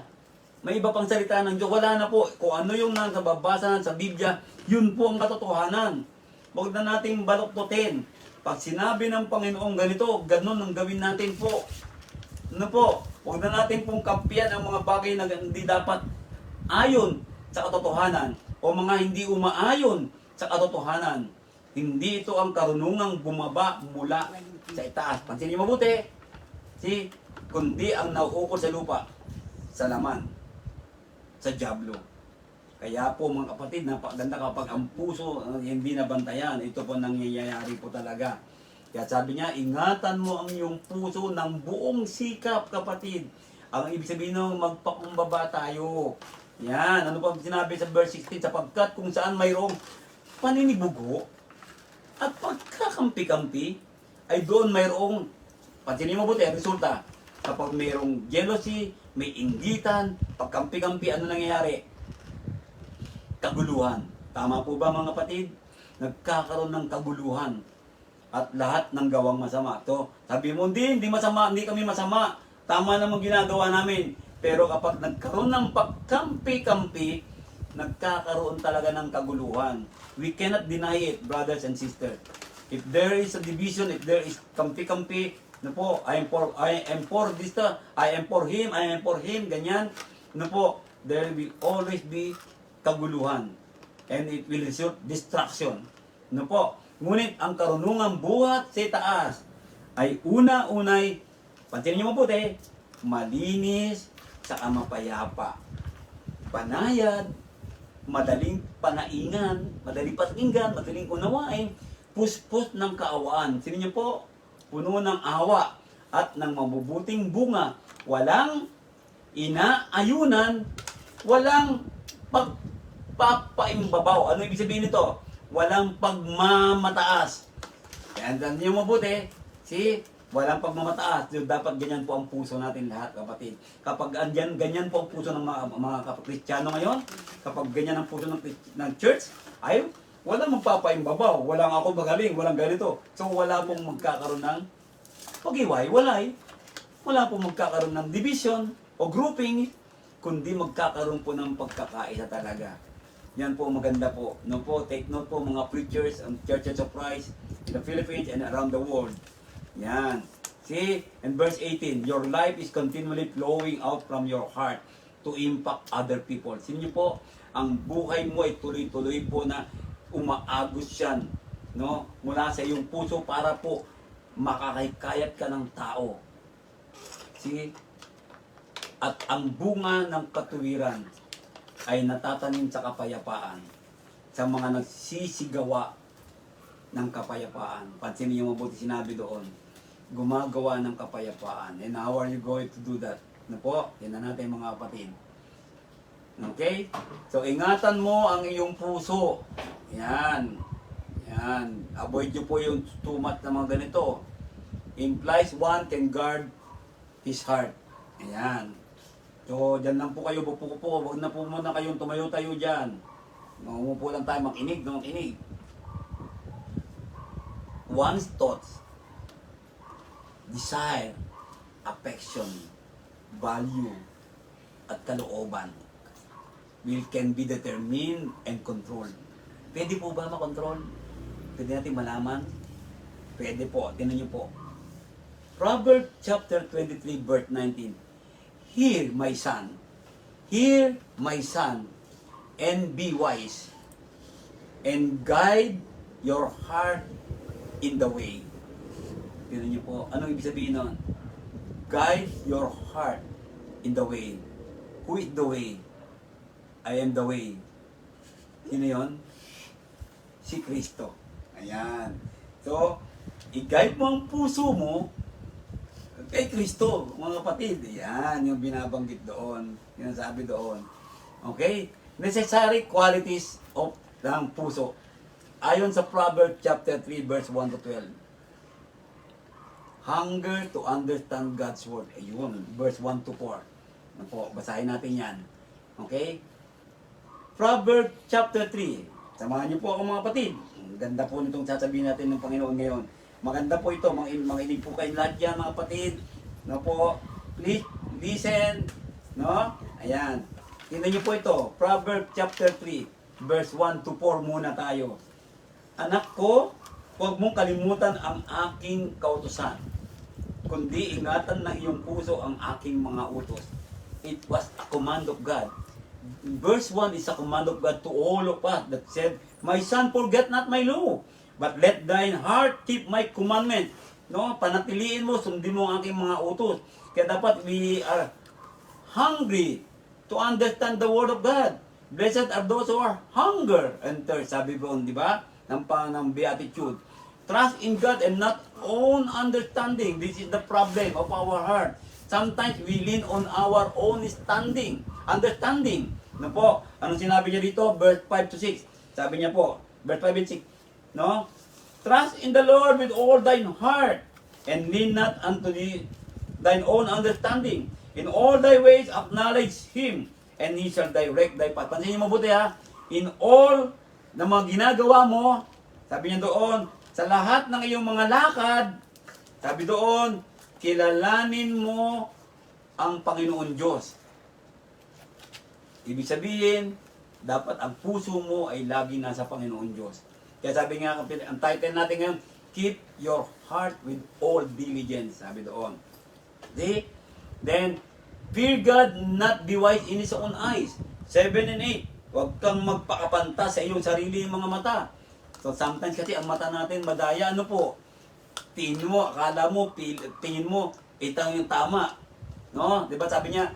May iba pang salita ng Diyos. Wala na po. Kung ano yung nababasa sa Biblia, yun po ang katotohanan. Huwag na nating baluktutin. Pag sinabi ng Panginoong ganito, ganun ang gawin natin po. Ano po? Huwag na natin pong kampiyan ang mga bagay na hindi dapat ayon sa katotohanan o mga hindi umaayon sa katotohanan. Hindi ito ang karunungang bumaba mula sa itaas. Pansinin mo mabuti. Kundi ang nauukol sa lupa, sa laman, sa dyablo. Kaya po mga kapatid, napakaganda kapag ang puso hindi nabantayan. Ito po nangyayari po talaga. Kaya sabi niya, ingatan mo ang iyong puso ng buong sikap, kapatid. Ang ibig sabihin ng magpakumbaba tayo. Yan, ano pa sinabi sa verse 16, sapagkat kung saan mayroong paninibugo at pagkakampi-kampi, ay doon mayroong, pansinin mo buti, resulta. Kapag mayroong jealousy, may inggitan, pagkampi-kampi, ano nangyayari? Kaguluhan. Tama po ba mga kapatid? Nagkakaroon ng kaguluhan at lahat ng gawang masama. So, sabi mo, hindi masama, hindi kami masama. Tama namang ginagawa namin. Pero kapag nagkaroon ng pagkampi-kampi, nagkakaroon talaga ng kaguluhan. We cannot deny it, brothers and sisters. If there is a division, if there is kampi-kampi, no po, I am for this, I am for him, ganyan, no po, there will always be kaguluhan. And it will result destruction. No po. Ngunit ang karunungang buhat sa taas ay una-unay, pansinin niyo mabuti, malinis, saka mapayapa. Panayad, madaling panaingan, madaling pakinggan, madaling unawain, puspos ng kaawaan. Sino niyo po? Puno ng awa at ng mabubuting bunga. Walang inaayunan, walang pagpapaimbabaw. Ano ibig sabihin nito? Walang pagmamataas. Yan, dan niyo mabuti. Walang pagmamataas. Dapat ganyan po ang puso natin lahat, kapatid. Kapag ganyan po ang puso ng mga Kristyano ngayon, kapag ganyan ang puso ng church, ay walang magpapaimbabaw, walang ako magaling, walang ganito. So wala pong magkakaroon ng pag-iwalay, wala pong magkakaroon ng division o grouping, kundi magkakaroon po ng pagkakaisa talaga. Yan po maganda po. No po, take note po mga preachers and churches of Christ in the Philippines and around the world. Yan. See, in verse 18, your life is continually flowing out from your heart to impact other people. Sino niyo po, ang buhay mo ay tuloy-tuloy po na umaagos yan, no? Mula sa iyong puso para po makakayat ka ng tao. See? At ang bunga ng katuwiran ay natatanim sa kapayapaan, sa mga nagsisigawa ng kapayapaan. Pansinin niyo mabuti sinabi doon, gumagawa ng kapayapaan. And how are you going to do that? Ano po? Tingnan natin mga kapatid. Okay? So, ingatan mo ang iyong puso. Yan. Yan. Avoid nyo po yung too much na mga ganito. Implies one can guard his heart. Ayan. So, dyan lang po kayo, bupo po. Huwag na po muna kayong tumayo-tayo dyan. Umupo lang tayo, makinig. One's thoughts, desire, affection, value, at kalooban can be determined and controlled. Pwede po ba makontrol? Pwede natin malaman? Pwede po. Tingnan niyo po. Proverbs chapter 23 verse 19. Hear, my son, and be wise, and guide your heart in the way. Tingnan niyo po. Anong ibig sabihin nun? Guide your heart in the way. Who is the way? I am the way. Sino yun? Si Kristo. Ayan. So, i-guide mo ang puso mo kay Kristo, mga kapatid. Yan, yung binabanggit doon. Yung sabi doon. Okay? Necessary qualities of ng puso. Ayon sa Proverbs chapter 3 verse 1 to 12. Hunger to understand God's word. Ayun, verse 1 to 4. Ano po, basahin natin yan. Okay? Proverbs chapter 3. Samahan niyo po ako mga kapatid. Ang ganda po nitong sasabihin natin ng Panginoon ngayon. Maganda po ito, makinig po kayo lahat yan mga kapatid. No po, please listen. No? Ayan. Tingnan niyo po ito, Proverbs chapter 3, verse 1 to 4 muna tayo. Anak ko, huwag mong kalimutan ang aking kautusan, kundi ingatan ng iyong puso ang aking mga utos. It was a command of God. Verse 1 is a command of God to all of us that said, my son, forget not my law, but let thine heart keep my commandment. No, panatiliin mo, sundin mo ang aking mga utos. Kaya dapat we are hungry to understand the word of God. Blessed are those who are hunger and thirst. Sabi po, di ba? Ng beatitude. Trust in God and not own understanding. This is the problem of our heart. Sometimes we lean on our own understanding. No po? Anong sinabi niya dito? Verse 5 to 6. Sabi niya po, verse 5 and 6. No? Trust in the Lord with all thine heart, and lean not unto thine own understanding. In all thy ways acknowledge Him, and He shall direct thy path. Pansin niyo mabuti ha. In all na mga ginagawa mo, sabi niya doon, sa lahat ng iyong mga lakad, sabi doon, kilalanin mo ang Panginoon Diyos. Ibig sabihin, dapat ang puso mo ay lagi nasa Panginoon Diyos. Kaya sabi nga, ang title natin ngayon, keep your heart with all diligence. Sabi doon. See? Then, fear God, not be wise in His own eyes. 7 and 8. Huwag kang magpakapanta sa iyong sarili mga mata. So, sometimes kasi ang mata natin madaya, ano po? Tingin mo, akala mo, tingin mo, itang yung tama. No? Diba sabi niya,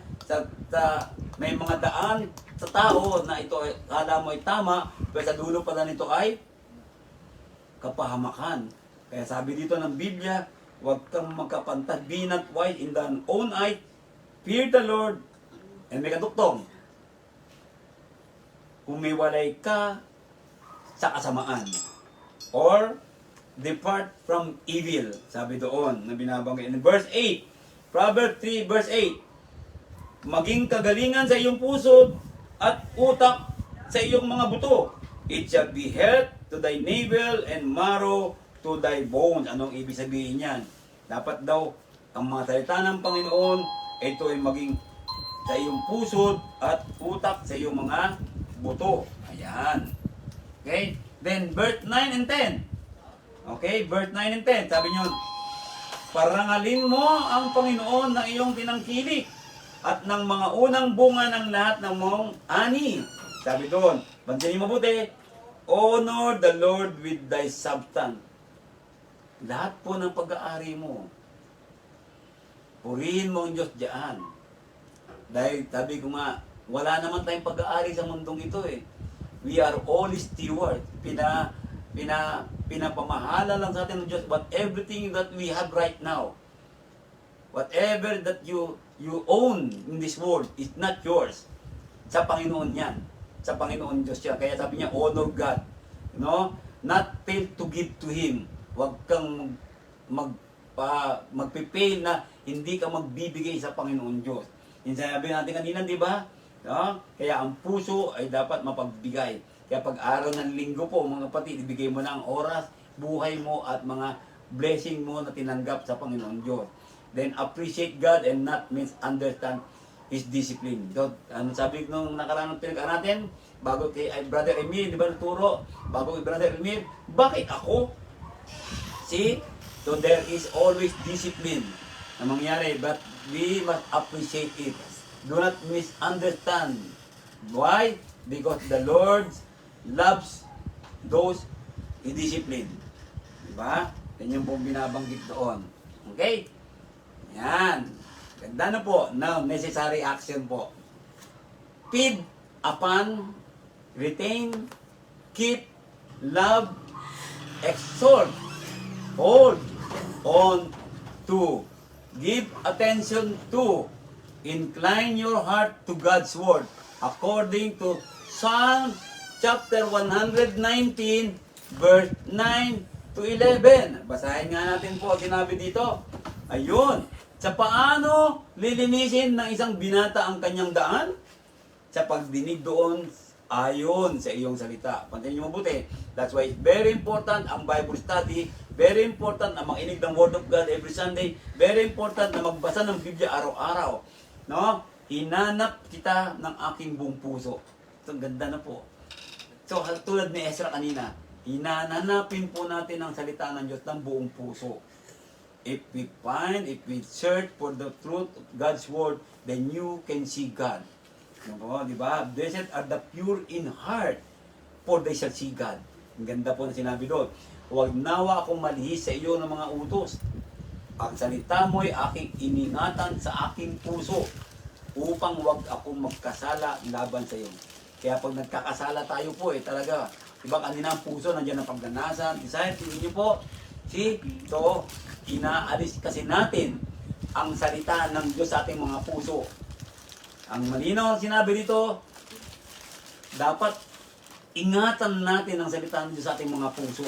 may mga daan sa tao na ito, akala mo ay tama, pero sa dulo pala nito ay kapahamakan. Kaya sabi dito ng Biblia, huwag kang magkapantad, be not wise in thine own eye, fear the Lord, and may kaduktong. Humiwalay ka sa kasamaan. Or, depart from evil. Sabi doon, na binabanggit. In verse 8, Proverbs 3 verse 8, maging kagalingan sa iyong puso at utak sa iyong mga buto. It shall be health to thy navel and marrow to thy bones. Anong ibig sabihin yan? Dapat daw, ang mga salita ng Panginoon, ito ay maging sa iyong puso at utak sa iyong mga buto. Ayan. Okay? Then, verse 9 and 10. Okay? Verse 9 and 10. Sabi nyo, parangalin mo ang Panginoon na iyong tinangkilik at ng mga unang bunga ng lahat ng mong ani. Sabi doon, bansin mo mabuti, honor the Lord with thy substance. Lahat po ng pag-aari mo, purihin mo ang Diyos diyan. Dahil sabi ko nga, wala naman tayong pag-aari sa mundong ito eh. We are all stewards. Pinapamahala lang sa atin ng Diyos, but everything that we have right now, whatever that you own in this world is not yours. Sa Panginoon yan. Sa Panginoon Diyos yan. Kaya sabi niya, honor God. You know? Not fail to give to Him. Huwag kang magpipail na hindi ka magbibigay sa Panginoon Diyos. Yung sabi natin kanina, di ba? No? Kaya ang puso ay dapat mapagbigay. Kaya pag araw ng linggo po, mga kapatid, ibigay mo na ang oras, buhay mo at mga blessing mo na tinanggap sa Panginoon Diyos. Then appreciate God and not misunderstand His discipline. So, ano sabi nung nakaraan ng pinag natin, bago kay Brother Emil, di ba naturo? Bago kay Brother Emil, bakit ako? See? So there is always discipline na mangyari, but we must appreciate it. Do not misunderstand. Why? Because the Lord loves those He discipline. Diba? Yan yung pong binabanggit doon. Okay? Yan. Ganda na po. Now, necessary action po. Feed upon, retain, keep, love, exhort, hold on to, give attention to, incline your heart to God's word according to Psalm chapter 119 verse 9 to 11. Basahin nga natin po sinabi dito. Ayun. Sa paano lilinisin ng isang binata ang kanyang daan? Sa pagdinig doon ayon sa iyong salita. Pantayin niyo mabuti. That's why it's very important ang Bible study. Very important na makinig ng Word of God every Sunday. Very important na magbasa ng Biblia araw-araw. No? Hinanap kita ng aking buong puso. Ito, ganda na po. So, tulad ni Ezra kanina, hinanapin po natin ang salita ng Diyos ng buong puso. If we search for the truth of God's Word, then you can see God. No, di ba? Blessed are the pure in heart, for they shall see God. Ang ganda po na sinabi doon. Huwag nawa akong malihis sa iyo ng mga utos. Ang salita mo ay aking iningatan sa aking puso upang huwag akong magkasala laban sa iyo. Kaya pag nagkakasala tayo po talaga, diba kanina ang puso, nandiyan ang pagnanasan, desire, tingin niyo po, so, inaalis kasi natin ang salita ng Diyos sa ating mga puso. Ang malinaw ang sinabi dito, dapat ingatan natin ang salita ng Diyos sa ating mga puso.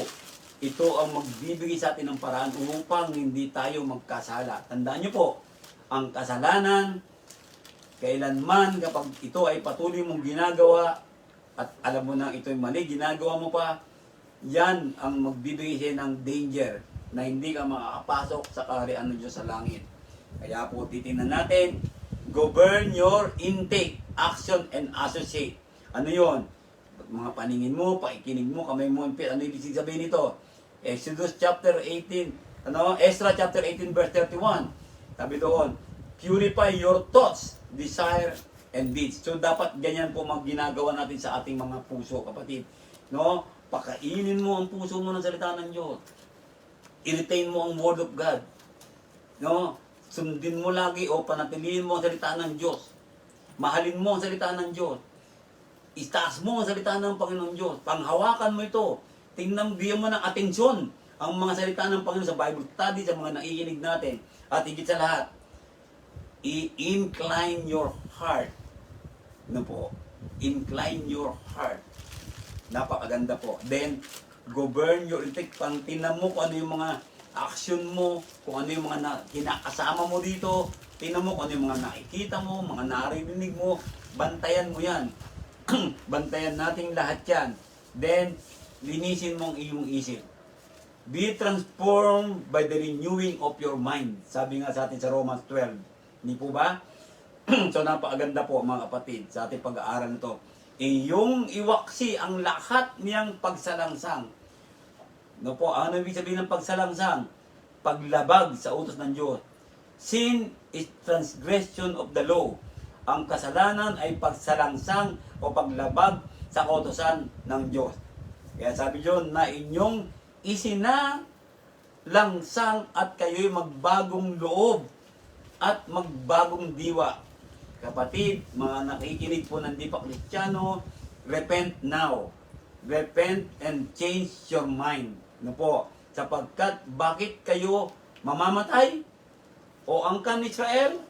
Ito ang magbibigay sa atin ng paraan upang hindi tayo magkasala. Tandaan niyo po, ang kasalanan, kailanman kapag ito ay patuloy mong ginagawa at alam mo na ito ay mali, ginagawa mo pa, yan ang magbibigay sa'yo ng danger na hindi ka makakapasok sa kaharian ng Diyos sa langit. Kaya po titingnan natin, govern your intake. action and associate. Ano yon? Mga paningin mo, pakikinig mo, kamay mo, ano ibig sabihin nito? Exodus chapter 18, Ezra chapter 18 verse 31. Sabi doon, purify your thoughts, desire, and deeds. So dapat ganyan po ginagawa natin sa ating mga puso, kapatid. No? Pakainin mo ang puso mo ng salita ng Diyos. I-retain mo ang Word of God. No? Sundin mo lagi o panatilihin mo ang salita ng Diyos. Mahalin mo ang salita ng Diyos. Itaas mo ang salita ng Panginoon Diyos. Panghawakan mo ito. Tingnan, bigyan mo ng atensyon ang mga salita ng Panginoon sa Bible study, sa mga naiinig natin. At higit sa lahat, i-incline your heart. Ano po? Incline your heart. Napakaganda po. Then, govern your intake. Pang tingnan mo kung ano yung mga action mo, kung ano yung mga kinakasama mo dito. Tingnan mo kung ano yung mga nakikita mo, mga naririnig mo. Bantayan mo yan. Bantayan natin lahat yan. Then, linisin mo ang iyong isip. Be transformed by the renewing of your mind. Sabi nga sa atin sa Romans 12. Hindi po ba? So, napakaganda po mga kapatid sa ating pag-aaral nito. Iyong iwaksi ang lahat niyang pagsalangsang. No po, ano ibig sabihin ng pagsalangsang? Paglabag sa utos ng Diyos. Sin is transgression of the law. Ang kasalanan ay pagsalangsang o paglabag sa kautosan ng Diyos. Kaya sabi Diyos na inyong isinalangsang at kayo'y magbagong loob at magbagong diwa. Kapatid, mga nakikinig po ng di pa Kristiyano, repent now. Repent and change your mind. Ano po? Sapagkat bakit kayo mamamatay? O angkan Israel?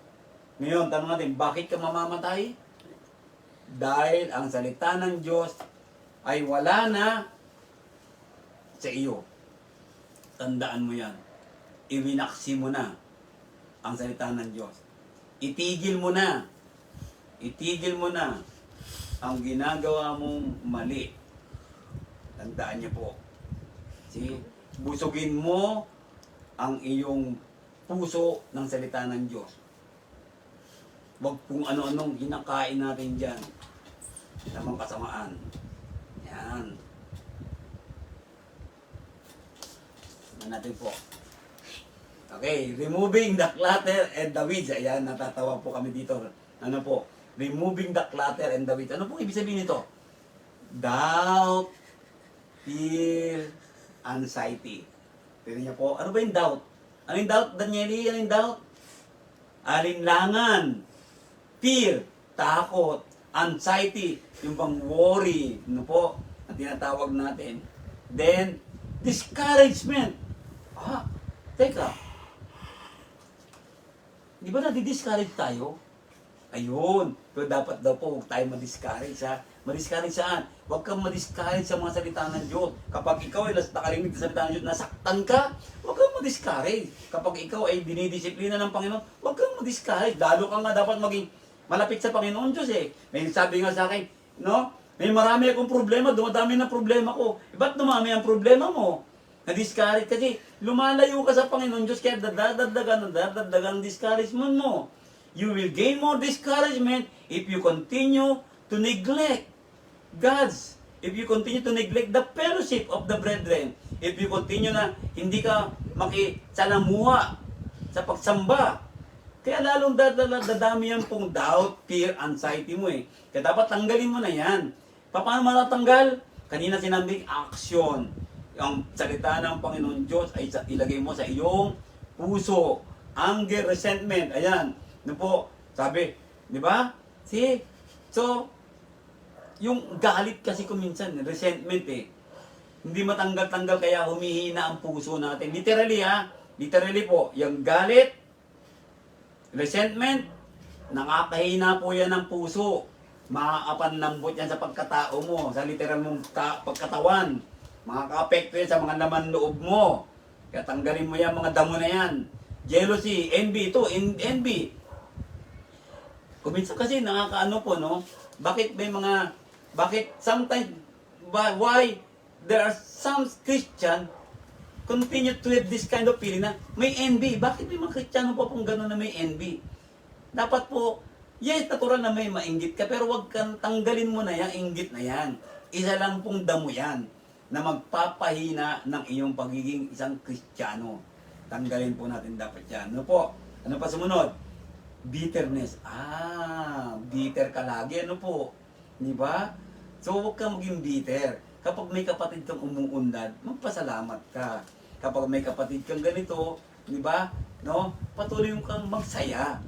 Ngayon, tanong natin, bakit ka mamamatay? Dahil ang salita ng Diyos ay wala na sa iyo. Tandaan mo yan. Iwinaksi mo na ang salita ng Diyos. Itigil mo na. Itigil mo na ang ginagawa mong mali. Tandaan niyo po. See? Busugin mo ang iyong puso ng salita ng Diyos. Huwag kung ano-anong hinakain natin dyan na mga kasamaan. Yan. Ano natin po. Okay, removing the clutter and the weeds. Ayan, natatawa po kami dito. Ano po? Removing the clutter and the weeds. Ano po ibig sabihin nito? Doubt, fear, anxiety. Pero niya po, ano ba yung doubt? Ano yung doubt, Danieli? Ano yung doubt? Alinlangan, fear, takot, anxiety, yung bang worry, ano po, ang tinatawag natin. Then, discouragement. Teka. Di ba nadi-discourage tayo? Ayun. Pero dapat daw po, huwag tayo ma-discourage ha. Ma-discourage saan? Huwag kang ma-discourage sa mga salita ng Diyos. Kapag ikaw ay nakarinig sa salita ng Diyos, nasaktan ka, huwag kang ma-discourage. Kapag ikaw ay dinidisiplina ng Panginoon, huwag kang ma-discourage. Lalo ka nga dapat maging malapit sa Panginoon Diyos eh. May sabi nga sa akin, no? May marami akong problema, dumadami na problema ko. Ba't dumami ang problema mo? Na-discourage kasi lumalayo ka sa Panginoon Diyos kaya dadagdagan discouragement mo. You will gain more discouragement if you continue to neglect if you continue to neglect the fellowship of the brethren, if you continue na hindi ka makisalamuha sa pagsamba, kaya lalong dadami yan pong doubt, fear, anxiety mo eh. Kaya dapat tanggalin mo na yan. Paano matatanggal? Kanina sinabing action. Ang salita ng Panginoon Diyos ay ilagay mo sa iyong puso. Anger, resentment, ayan. Ano po, sabi, di ba? See? So, yung galit kasi kuminsan, resentment eh. Hindi matanggal-tanggal kaya humihina ang puso natin. Literally ha, literally po, yung galit, resentment, nakakahina po yan ng puso. Makakapanlambot yan sa pagkatao mo, sa literal mong pagkatawan. Makaka-apekto yan sa mga laman loob mo. Kaya tanggalin mo yan, mga damo na yan. Jealousy, envy, ito, envy. Kuminsan kasi nakakaano po, no? Bakit sometimes, why there are some Christian continue to have this kind of feeling na may envy. Bakit may mga Kristiyano pa pong gano'n na may envy? Dapat po, Yes, natural na may mainggit ka, pero wag kang tanggalin mo na yan, inggit na yan. Isa lang pong damo yan na magpapahina ng iyong pagiging isang Kristiyano. Tanggalin po natin dapat yan. Ano po? Ano pa sumunod? Bitterness. Bitter ka lagi. Ano po? Di ba? So, huwag kang maging bitter. Kapag may kapatid kang umuunlad, magpasalamat ka. Kapag may kapatid kang ganito, di ba? No? Patuloy kang magsaya.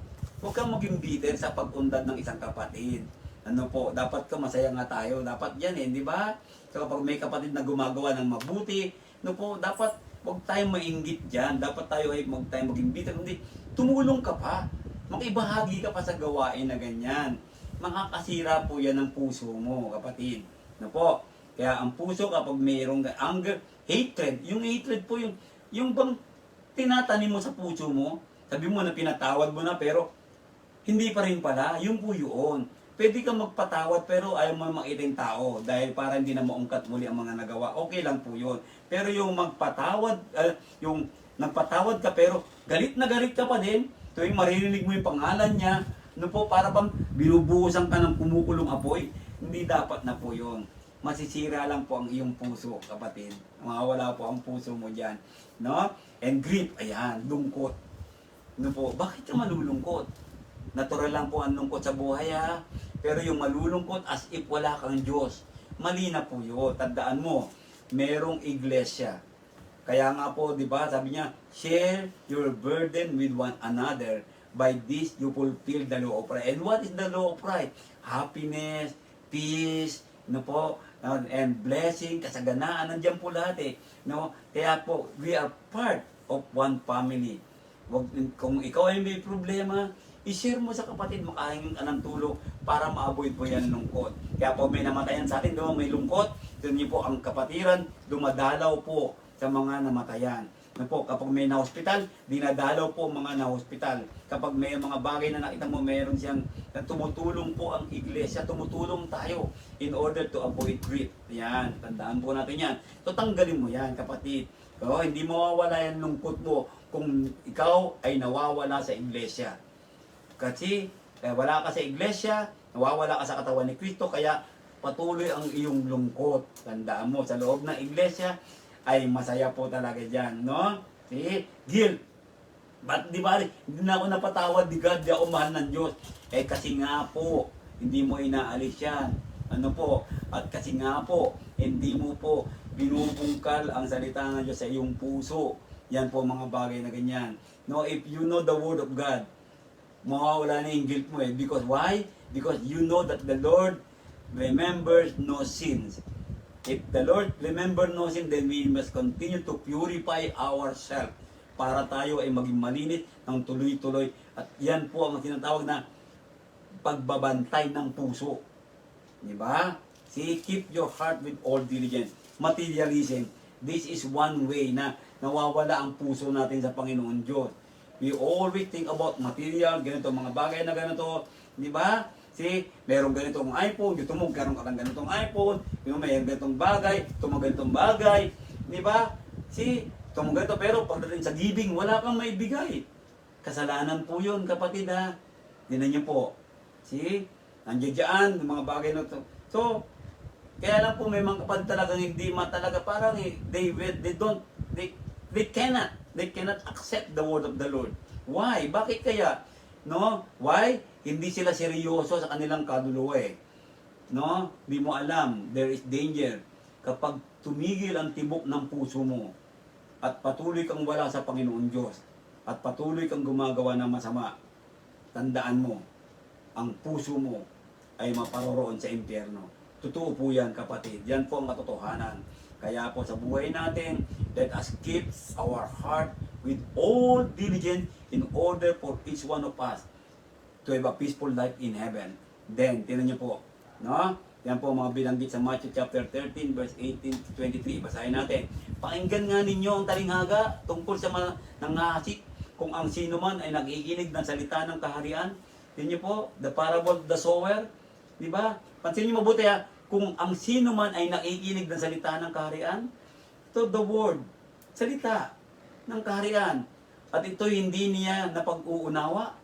Huwag kang maging bitter sa pag-unlad ng isang kapatid. Ano po? Dapat ka masaya nga tayo. Dapat yan di ba? So, kapag may kapatid na gumagawa ng mabuti, ano po? Dapat huwag tayong mainggit dyan. Dapat tayo tayong maging bitter. Hindi, tumulong ka pa. Makibahagi ka pa sa gawain na ganyan. Makakasira po yan ng puso mo, kapatid. Ano po? Kaya ang puso kapag mayroong anger, hatred, yung hatred po yung bang tinatanim mo sa puso mo, sabi mo na pinatawad mo na pero hindi pa rin pala, yung po yun. Pwede kang magpatawad pero ayaw mo makita yung tao dahil para hindi na maungkat muli ang mga nagawa. Okay lang po yun. Pero yung magpatawad, yung nagpatawad ka pero galit na galit ka pa din, tuwing maririnig mo yung pangalan niya, ano po, para bang binubuhusan ka ng kumukulong apoy, hindi dapat na po yun. Masisira lang po ang iyong puso, kapatid. Mawawala po ang puso mo dyan. No? And grief, ayan, lungkot. Ano po, bakit ka malulungkot? Natural lang po ang lungkot sa buhay ha. Pero yung malulungkot as if wala kang Diyos. Mali na po yun. Tandaan mo, merong iglesia. Kaya nga po, di ba, sabi niya, share your burden with one another. By this, you fulfill the law of right. And what is the law of right? Happiness, peace, no po, and blessing, kasaganaan, nandiyan po lahat no? Kaya po, we are part of one family. Kung ikaw ay may problema, i-share mo sa kapatid, makahingin ka ng tulong para ma-avoid po yan lungkot. Kaya po may namatayan sa atin, doon may lungkot, doon niyo po ang kapatiran, dumadalaw po sa mga namatayan. Ano po, kapag may na-hospital, dinadalaw po mga na-hospital. Kapag may mga bagay na nakita mo, mayroon siyang tumutulong po ang iglesia, tumutulong tayo in order to avoid grief. Yan, tandaan po natin yan. So tanggalin mo yan, kapatid. So, hindi mawawala yan lungkot mo kung ikaw ay nawawala sa iglesia. Kasi wala ka sa iglesia, nawawala ka sa katawan ni Kristo, kaya patuloy ang iyong lungkot. Tandaan mo, sa loob ng iglesia, ay masaya po talaga dyan, no? See? Guilt. Ba't di ba, hindi na ako napatawad ni God, di ako mahal ng Diyos. Kasi nga po, hindi mo inaalis yan. Ano po? At kasi nga po, hindi mo po binubungkal ang salita ng Diyos sa iyong puso. Yan po mga bagay na ganyan. No, if you know the Word of God, mawawala na yung guilt mo Because why? Because you know that the Lord remembers no sins. If the Lord remember no sin, then we must continue to purify ourselves para tayo ay maging malinis ng tuloy-tuloy. At yan po ang tinatawag na pagbabantay ng puso. Di ba? See, keep your heart with all diligence. Materialism. This is one way na nawawala ang puso natin sa Panginoon Diyos. We always think about material, ganito, mga bagay na ganito. Di ba? See, merong ganitong iPhone, gusto mo magkaroon ka ng ganitong iPhone, mayroong ganitong bagay, ito mga ganitong bagay, di ba? See, ito mga ganito, pero pagdating sa giving, wala kang maibigay. Kasalanan po yun, kapatid ha. Dinan niyo po. See, nandiyan dyan, yung mga bagay na ito. So, kaya lang po may mga kapatid talagang hindi talaga, parang they cannot accept the word of the Lord. Why? Bakit kaya? No? Why? Hindi sila seryoso sa kanilang kaluluwa No? Di mo alam, there is danger kapag tumigil ang tibok ng puso mo at patuloy kang wala sa Panginoon Diyos at patuloy kang gumagawa ng masama. Tandaan mo, ang puso mo ay maparoroon sa impyerno. Totoo po yan, kapatid. Yan po ang katotohanan. Kaya po sa buhay natin, let us keep our heart with all diligence in order for each one of us to have a peaceful life in heaven. Then, tinan niyo po, no? Yan po mga binanggit sa Matthew chapter 13, verse 18 to 23. Basahin natin. Pakinggan nga ninyo ang talinghaga tungkol sa nanghahasik kung ang sino man ay nakikinig ng salita ng kaharian. Tinan niyo po, the parable of the sower. Di ba? Pansin niyo mabuti kung ang sino man ay nakikinig ng salita ng kaharian, to the word, salita ng kaharian. At ito hindi niya napag-uunawa.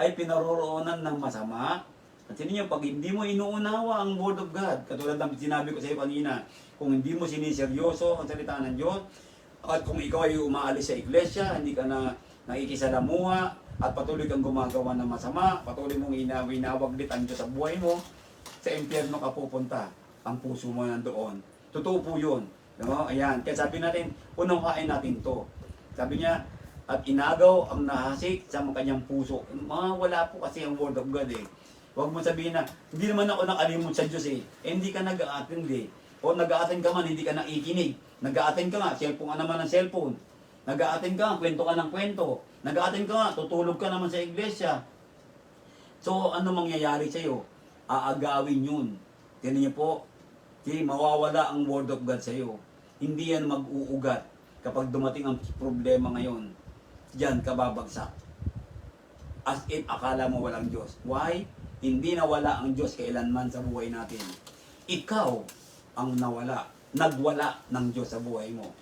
ay pinaroroonan ng masama. At niyo, pag hindi mo inuunawa ang Word of God, katulad ng sinabi ko sa iyo kanina, kung hindi mo siniseryoso ang salita ng Diyos, at kung ikaw ay umaalis sa iglesia, hindi ka na nakikisalamuha, at patuloy kang gumagawa ng masama, patuloy mong inawaglit ang Diyos sa buhay mo, sa impyerno ka pupunta. Ang puso mo nandoon. Totoo po yun. No? Ayan. Kaya sabi natin, unawain natin to. Sabi niya, at inagaw ang nahasik sa kanyang puso. Wala po kasi ang Word of God eh. Huwag mo sabihin na, hindi naman ako nakalimot sa Diyos eh. Hindi ka nag-a-attend eh. O nag-a-attend ka man, hindi ka nakikinig. Nag-a-attend ka nga, cellphone ka naman ng cellphone. Nag-a-attend ka nga, kwento ka ng kwento. Nag-a-attend ka nga, tutulog ka naman sa iglesia. So, ano mangyayari sa'yo? Aagawin yun. Tinan niyo po, mawawala ang Word of God sa'yo. Hindi yan mag-uugat kapag dumating ang problema ngayon. Diyan ka babagsak. As if akala mo walang Diyos. Why? Hindi nawala ang Diyos kailanman sa buhay natin. Ikaw ang nawala, nagwala ng Diyos sa buhay mo.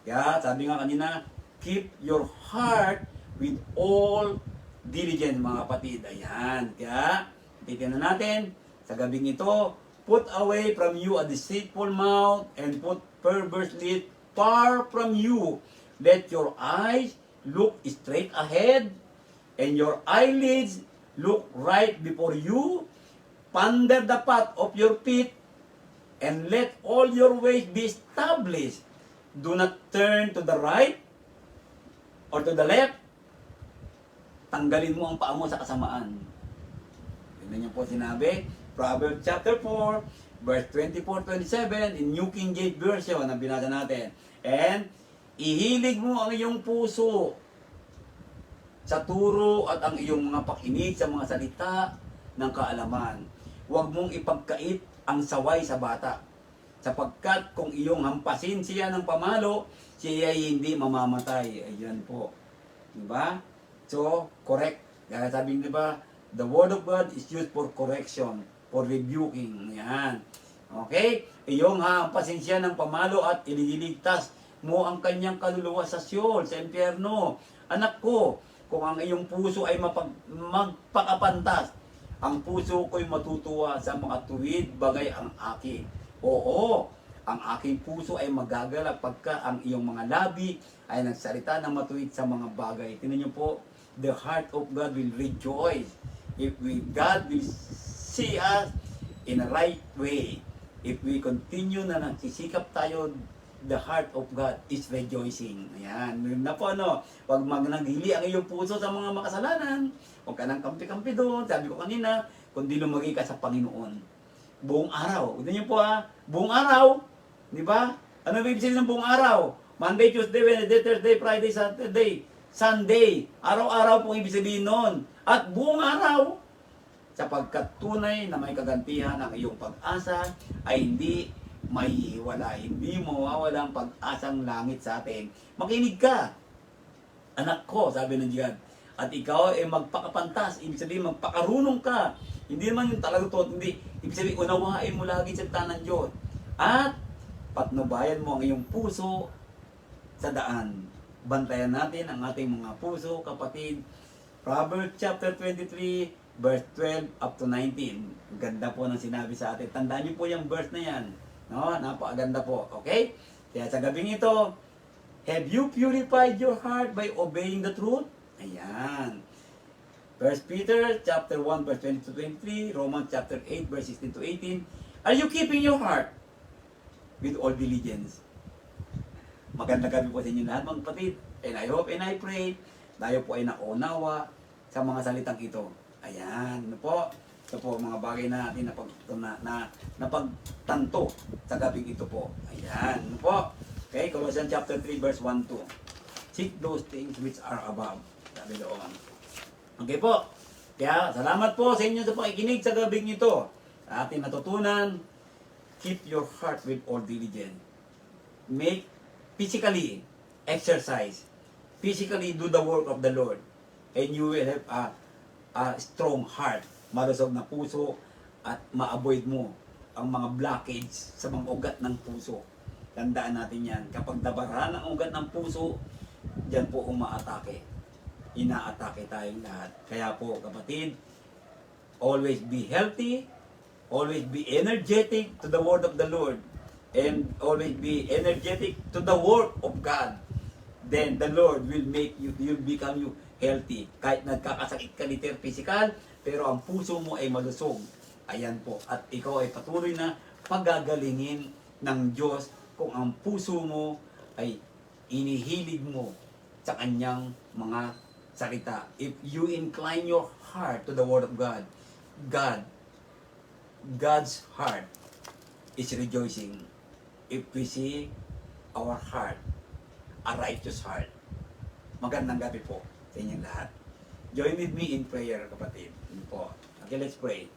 Kaya sabi nga kanina, keep your heart with all diligence, mga kapatid. Ayan. Kaya, titignan natin, sa gabing ito, put away from you a deceitful mouth and put perverse lips far from you. Let your eyes look straight ahead and your eyelids look right before you. Ponder the path of your feet and let all your ways be established. Do not turn to the right or to the left. Tanggalin mo ang paa mo sa kasamaan. Yun niyo po sinabi. Proverbs chapter 4, verse 24-27 in New King James Version na binasa natin. And ihilig mo ang iyong puso sa turo at ang iyong mga pakinig sa mga salita ng kaalaman. Huwag mong ipagkait ang saway sa bata, sapagkat kung iyong hampasin siya ng pamalo, siya ay hindi mamamatay. Ayan po. Diba? So, correct. Kaya sabi, diba, the Word of God is used for correction, for rebuking. Yan. Okay? Iyong hampasin siya ng pamalo at ililigtas mo ang kanyang kaluluwa sa Sheol, sa impyerno. Anak ko, kung ang iyong puso ay magpakapantas, ang puso ko'y matutuwa sa mga tuwid bagay ang akin. Oo, ang aking puso ay magagalak pagka ang iyong mga labi ay nagsalita ng matuwid sa mga bagay. Tingnan niyo po, the heart of God will rejoice if God will see us in a right way. If we continue na nagsisikap tayo, the heart of God is rejoicing. Ayan. Na po ano, pag naghili ang iyong puso sa mga makasalanan, huwag ka nang kampi-kampi doon. Sabi ko kanina, kundi lumagay ka sa Panginoon. Buong araw. Tignan niyo po buong araw. Di ba? Ano ibig sabihin ng buong araw? Monday, Tuesday, Wednesday, Thursday, Friday, Saturday, Sunday. Araw-araw pong ibig sabihin noon. At buong araw, sapagkat tunay na may kagantihan ang iyong pag-asa ay hindi mahihiwala. Hindi mawawala ang pag-asang langit sa atin. Makinig ka, anak ko, sabi ng Diyos. At ikaw ay magpakapantas. Ibig sabihin, magpakarunong ka. Hindi naman yung talaga to. Hindi. Ibig sabihin, unawain mo lagi sa salita ng Diyos. At patnubayan mo ang iyong puso sa daan. Bantayan natin ang ating mga puso, kapatid. Proverbs chapter 23, verse 12 up to 19. Ganda po ng sinabi sa atin. Tandaan niyo po yung verse na yan. No? Napakaganda po. Okay? Kaya sa gabing ito, have you purified your heart by obeying the truth? Ayan. 1 Peter chapter 1, verse 20 to 23. Romans chapter 8, verse 16 to 18. Are you keeping your heart with all diligence? Maganda gabi po sa inyo lahat, mga kapatid. And I hope and I pray tayo po ay naunawa sa mga salitang ito. Ayan, ano po? Ito po mga bagay na natin napagtanto sa gabing ito po. Ayan, ano po? Okay, Colossians chapter 3 verse 1 to. Seek those things which are above. Sabi doon. Okay po. Kaya salamat po sa inyo sa pakikinig sa gabing ito. Ating natutunan, keep your heart with all diligence. Make physically exercise. Physically do the work of the Lord. And you will have a strong heart, malusog na puso, at ma-avoid mo ang mga blockage sa mga ugat ng puso. Tandaan natin yan. Kapag nabarahan ang ugat ng puso, dyan po umaatake inaatake tayong lahat. Kaya po kapatid, always be healthy, always be energetic to the word of the Lord, and always be energetic to the work of God. Then the Lord will make you, will become you healthy. Kahit nagkakasakit ka literal physical, pero ang puso mo ay malusog. Ayan po. At ikaw ay patuloy na pagagalingin ng Diyos kung ang puso mo ay inihilig mo sa kanyang mga salita. If you incline your heart to the Word of God, God's heart is rejoicing. If we see our heart, a righteous heart. Magandang gabi po sa inyong lahat. Join with me in prayer, kapatid. Yun po. Okay, let's pray.